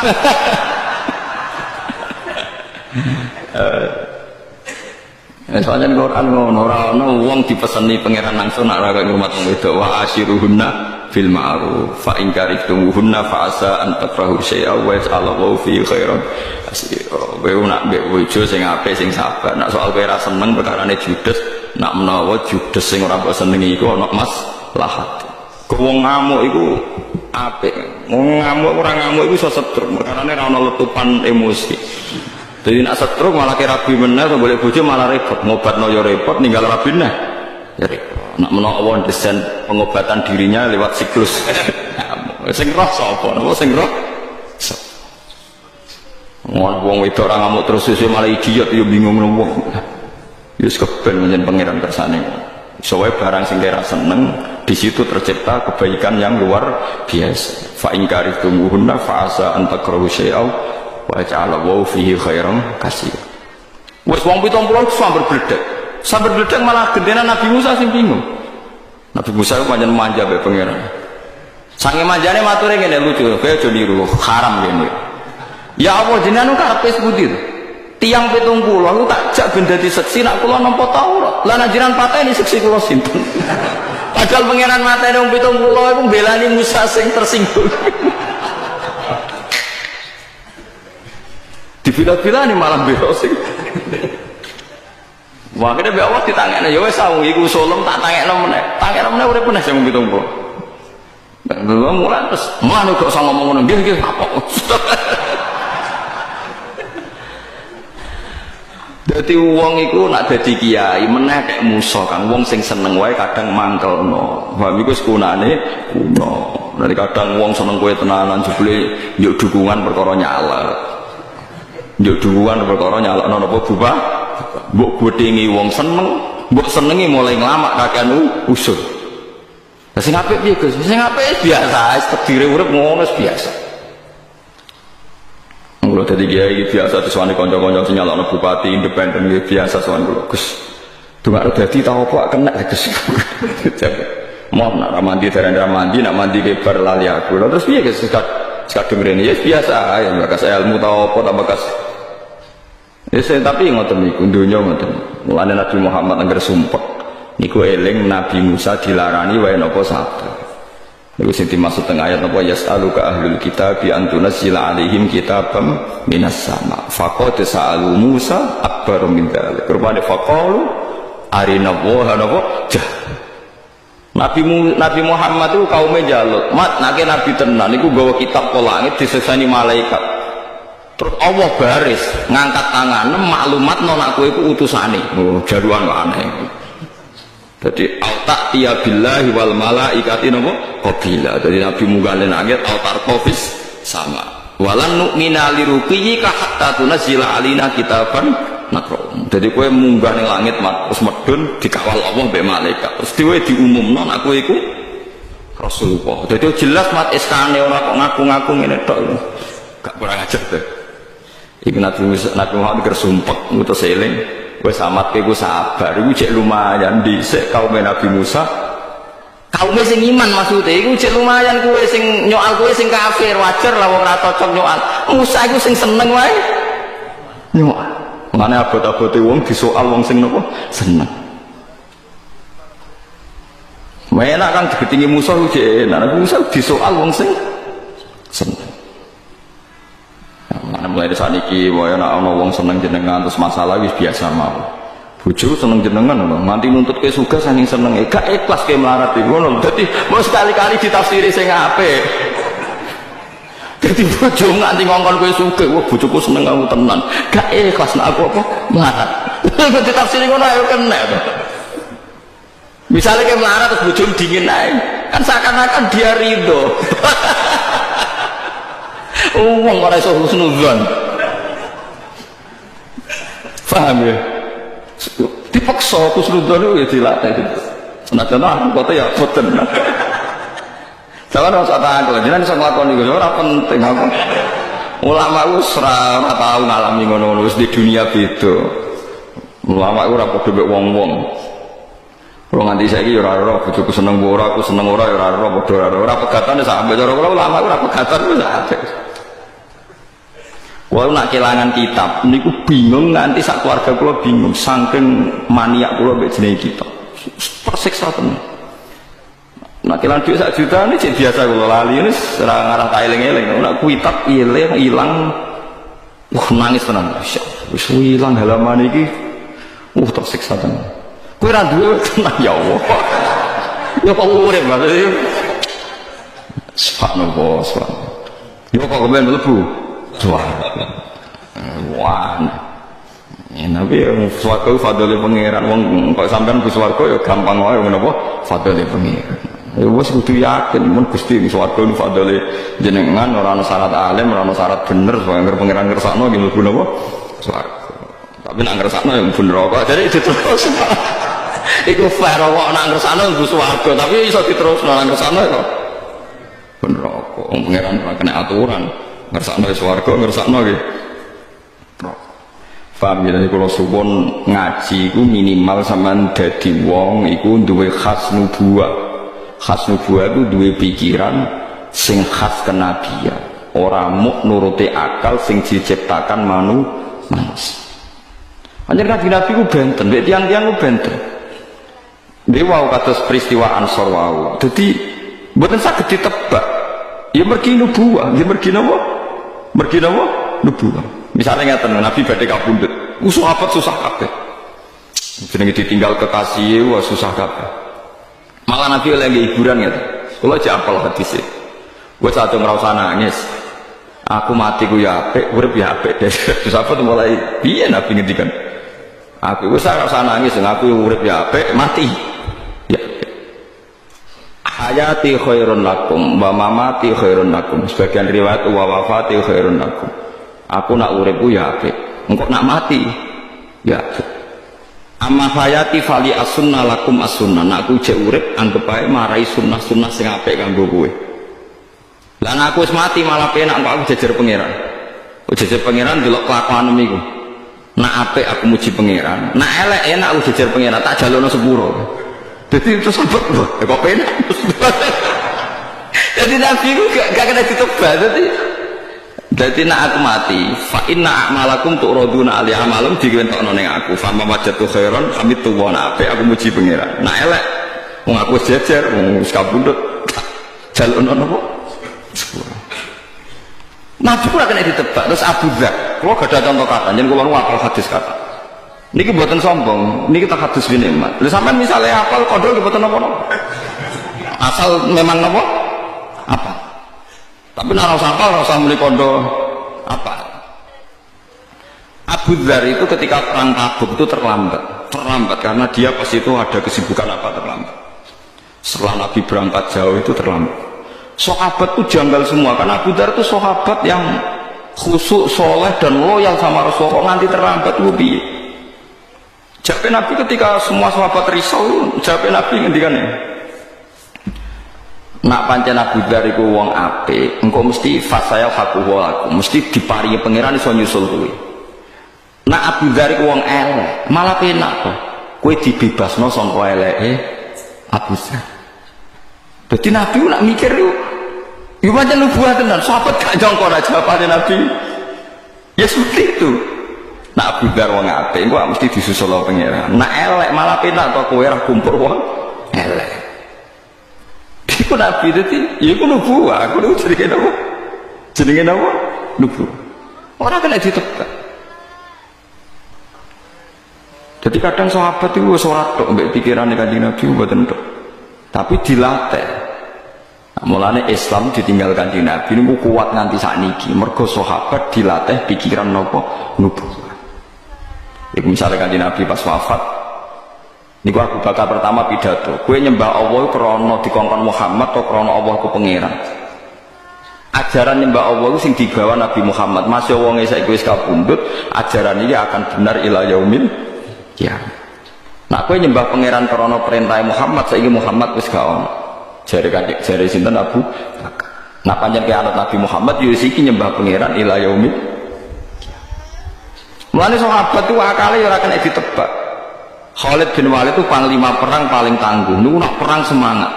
Speaker 1: Soalnya di Quran ngono ora ana wong dipeseni pangeran langsung nak ora ngurmat wong wedok wa asyiruhunna fil ma'ruf fa in karihtumuhunna fa asa an takrahu syai'a wa yaj'alallahu fi khairan katsira. Kowe nak mbek bojo sing apik sing sabar, nak soal kowe ora seneng perkarane judes, nak menawa judes sing ora mbok senengi iku ana maslahat. Kok wong ngamuk iku apik. Wong ngamuk ora ngamuk iku iso setruk, perkarane ora ana letupan emosi. Jadi nak setruk malah kira rabi meneh, boleh bojo malah repot, ngobatno ya repot, ninggal rabi meneh ya repot. Nak menawa desain pengobatan dirinya lewat siklus. Sing roh sapa? Napa sing roh? Wong wedok ora ngamuk terus sesuk malah idiot ya bingung wong. Ya wis keben menjen pangeran kersane. Iso wae barang sing kira seneng, di situ tercipta kebaikan yang luar biasa. Fa in karihtumuhunna fa asa an takrahu syai'a wa ja'alallahu fihi khairan katsira. Wis wong 70 sambar bledek. Sambar bledek malah gendena Nabi Musa sing bingung. Nabi Musa ku pancen manja mbek pangeran. Sange manjane mature ngene lucu, kowe aja niru, haram ngene. Ya Allah jenengan karepe sepundi to? Tiang 70 aku tak jak ben dadi seksi nak kula nampa Taurat. Lah nek jenengan pateni seksi kula sinten? Padahal pangeran mateni wong 70 iku mbelani Musa sing tersinggung. Dibila-bila ini malah belok sih. Wah kita biar Allah ditangani. Ya wes aku iku solom tak tangekno meneh. Tangekno meneh urip meneh sing 70. Lah mulai terus mana kok usah ngomong ngono. Nggih apa. Dadi wong iku nak dadi kiai meneh kayak Musa Kang. Wong sing seneng wae kadang mangkelno. Paham iku sekunane kuno. Dari kadang wong seneng kowe tenanan jebule yuk dukungan perkara nyala. Njuk dukungan perkara nyalakno napa bubah mbok godhengi wong seneng mbok senengi mulai nglamak kakean usul. Lah sing apik piye Gus? Sing apik biasa, tedire urip ngono biasa. Kalau jadi kiai biasa diswani konco-konco sing nyalokno bupati independen biasa sowan kula. Gus, tungak dadi ta apa kena Gus. Mohon nak mandi dereng mandi nak mandi kebar lali aku. Terus piye Gus kadung rene ya biasa ya bekas ilmu ta apa ta bekas. Tapi ngoten niku donya ngoten. Mulane Nabi Muhammad angger sumpek niku eling Nabi Musa dilarani wae napa sabar. Niku sing dimaksud teng ayat napa yas'aluka ahlul kitab bi antunazzila alaihim kitabam minas sama. Faqad sa'alu Musa akbar min dzalik. Rupane faqalu arina wa napa jah. Nabi Muhammad itu kaumnya jaluk, mat nake Nabi tenan niku gawa kitab ke langit disesani malaikat. Terus Allah baris ngangkat tangan maklumat non aku itu utusane. Oh, jaruan aneh. Jadi autak tiya billahi wal malaikati napa qabila. Jadi Nabi munggalen langit autar kofis sama. Walan nu'mina liruqiyika hatta tunzila alina kitaban nakro. Jadi kowe munggah ning langit terus medun dikawal Allah mbek malaikat. Terus dhewe diumumno nek kowe iku Rasulullah. Jadi jelas mat iskane ora kok ngaku-ngaku ngene tok. Gak kurang ajar to. Iku Nabi Muhammad kersumpek ngutus eling, wis amat kowe sabar iku cek lumayan dhisik kaum Nabi Musa. Kaum sing iman maksude iku cek lumayan kowe sing nyoal kowe sing kafir wajar lah wong ora cocok nyoal. Musa iku sing seneng wae nyoal. Mane abot-abote wong disoal wong sing napa seneng. Menak kan digetingi Musa ujek enak, Musa disoal wong sing seneng. Nah, mulai dari saat ini, wae nek ana wong seneng jenengan terus masalah wis biasa mawon. Bojo seneng jenengan lho, nganti nuntut ke sugih saking senenge, gak ikhlas ke melarat iki ngono. Dadi mau sekali-kali ditafsiri sing apik. Jadi bojo nganti ngongkon kowe sugih, wah bojoku seneng aku tenan. Gak ikhlas nek aku apa melarat. Kok ditafsiri ngono ayo kena to. Misalnya kayak melarat terus bojo dingin ae, kan seakan-akan dia ridho. Wong ora iso husnudzon. Paham ya? Dipaksa husnudzon ya dilatih. Senajan aku kok ya boten. Jangan rasa takut, jangan bisa ngelakoni itu, orang penting aku. Ulama itu ora tahu ngalami ngono wis di dunia beda. Ulama itu ora padha mek wong-wong. Kalau nganti saiki ora ora bojoku seneng ora, aku seneng ora ora ora padha ora pegatan sampe cara kula ulama ora pegatan wis apik. Kulo nak kelangan kitab niku bingung nganti sak keluarga kula bingung saking maniak kula mek jenenge kitab. Persiksa tenan. Nak kelan duit 1 juta ini cek biasa kalau lali ini serang arah tak eling-eling. Nak kuitak hilang, nangis tenan. Wis hilang halaman ini, tersiksa tenan. Kue randu tenang ya Allah. Ya kok urip maksudnya. Subhanallah, subhanallah. Ya kok kemen mlebu. Wah. Tapi swarga fadhole pangeran wong kok sampean ku swarga ya gampang wae ngono apa fadhole pangeran. Ya wis kudu yakin mun Gusti ing swarga niku fadhole jenengan ora ana syarat alim, ora ana syarat bener soalnya pangeran ngersakno nggih mlebu napa swarga. Tapi nek ngersakno ya mlebu neraka. Jadi diterus. Iku fair kok nek ngersakno mlebu swarga, tapi iso diterusno nek ngersakno kok neraka. Wong pangeran ora kena aturan. Ngersakno swarga, ngersakno nggih. Paham ya, kalau suwon ngaji itu minimal sampean dadi wong itu duwe khas nubuwah. Khas nubuwah itu duwe pikiran sing khas kenabian. Ora muk nuruti akal sing diciptakan manusia. Anjir nabi-nabi ku benten, mek tiang-tiang ku benten. Dewa kados peristiwa Ansor wau. Dadi mboten saged ditebak. Ya mergi nubuwah, ya mergi napa? Mergi napa? Nubuwah. Misalnya ngeten Nabi badhe kapundhut, sahabat susah kabeh. Jenenge ditinggal kekasih wah susah kabeh. Malah Nabi lagi hiburan ngeten. Kula aja apal hadise. Wis aja ngrasa nangis. Aku mati ku ya apik, urip ya apik. Sahabat mulai piye Nabi ngendikan? Aku wis ora usah nangis, aku urip ya apik, mati. Ya. Hayati khairun lakum wa mamati khairun lakum. Sebagian riwayat wa wafati khairun lakum. Aku nak uripku ya apik, engko nak mati ya apik. Amma hayati fali as-sunnah lakum as-sunnah. Nak aku jek urip anggap ae marai sunnah-sunnah sing apik kanggo kowe. Lah nek aku wis mati malah penak kok aku jejer pangeran. Jejer pangeran delok kelakuan iku. Nak apik aku muji pangeran, nak elek enak aku jejer pangeran tak jalono sepuro. Jadi itu sahabat loh, kok penak. Jadi Nabi itu gak kena ditebak. Jadi nak aku mati, fa inna a'malakum tu'raduna ali amalum diwentokno ning aku. Fa ma wajatu khairan kami tuwana apik aku muji pangeran. Nak elek wong aku jejer wong wis kabundut. Jalono napa? Nabi ora kena ditebak. Terus Abu Dzar, kula gadah contoh kata, yen kula nu apal hadis kata. Niki buatan sombong, niki tak hadis bin nikmat. Lha sampean misale apal kodho nggih boten napa-napa. Asal memang napa? Apa? Tapi nek ora apal ora usah muni kodho apa. Abu Dzar itu ketika perang Tabuk itu terlambat karena dia pas itu ada kesibukan apa terlambat. Setelah Nabi berangkat jauh itu terlambat. Sahabat itu janggal semua karena Abu Dzar itu sahabat yang khusyuk, soleh dan loyal sama Rasulullah. Nanti terlambat itu piye? Jawab Nabi ketika semua sahabat risau, jawab Nabi ngendikane, nak pancen Abu Dzar iku wong apik, engko mesti fasayal haku aku, mesti diparingi pangeran iso nyusul kuwi. Nak Abu Dzar iku wong elek, malah penak kok. Kowe dibebasno sangka eleke Abu Dzar. Dadi Nabi nak mikir yo pancen nubuah tenan, sahabat gak jongkor aja jawabane Nabi. Ya seperti itu. Nak Abu Dzar wong apik engko mesti disusul pangeran. Nak elek malah penak to kowe ora kumpul wong elek. Iku Nabi dadi, ya iku nubuah, aku jenenge napa? Jenenge napa? Nubuah. Ora kena ditebak. Jadi kadang sahabat itu wis ora tok mbek pikirane Kanjeng Nabi mboten tok. Tapi dilatih. Nah, mulane Islam ditinggalkan di Nabi niku kuat nganti sakniki. Mergo sahabat dilatih pikiran napa? Nubuah. Iku misalnya Kanjeng Nabi pas wafat, niku Abu Bakar pertama pidato, kowe nyembah Allah krana dikongkon Muhammad atau krana Allah ku pangeran. Ajaran nyembah Allah itu sing digawa Nabi Muhammad. Masih wonge saiki wis kabundut, ajaran ini akan benar ila yaumil kiamat. Nah kowe nyembah pangeran krana perintah Muhammad, saiki Muhammad wis gak ono. Jare sinten Abu Bakar. Nah panjang ke anak Nabi Muhammad yo iki nyembah pangeran ila yaumil. Mulane sahabat itu akale ya ora kena ditebak. Khalid bin Walid itu panglima perang paling tangguh. Niku nak perang semangat.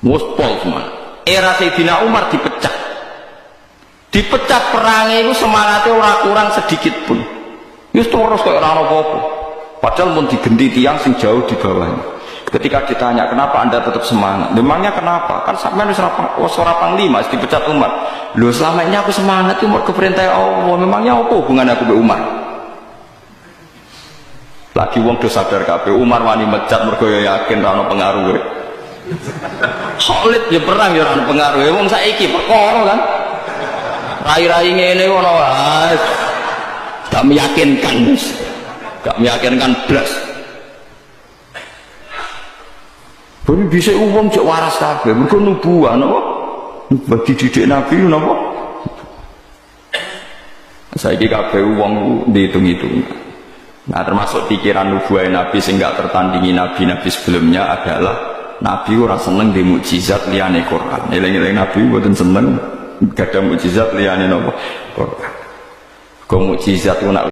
Speaker 1: Muspol semangat. Era Sayyidina Umar dipecat. Dipecat perangnya itu semangatnya ora kurang sedikit pun. Wis terus kaya ora apa-apa. Padahal mun digenti tiang sing jauh di bawahnya. Ketika ditanya kenapa Anda tetap semangat? Memangnya kenapa? Kan sampean wis ora panglima, wis dipecat Umar. Lho selama ini aku semangat itu mergo perintah Allah. Memangnya apa hubungan aku mbek Umar? Lagi wong do sadar kabeh Umar wani mecat mergo ya yakin ora ono pengaruhe. Khalid ya perang ya ora ono pengaruhe. Wong saiki perkara kan. Rai-rai ngene ngono wae. Gak meyakinkan wis. Gak meyakinkan blas. Bani bisa umum cek waras kabeh, mergo nubuah napa? Nubuah dididik Nabi napa? Saiki kabeh wong dihitung-hitung. Nah, termasuk pikiran nubuah Nabi sing gak tertandingi nabi-nabi sebelumnya adalah Nabi ora seneng di mukjizat liyane Quran. Eling-eling Nabi mboten seneng gak ada mukjizat liyane napa? Quran. Kok mukjizat ku nak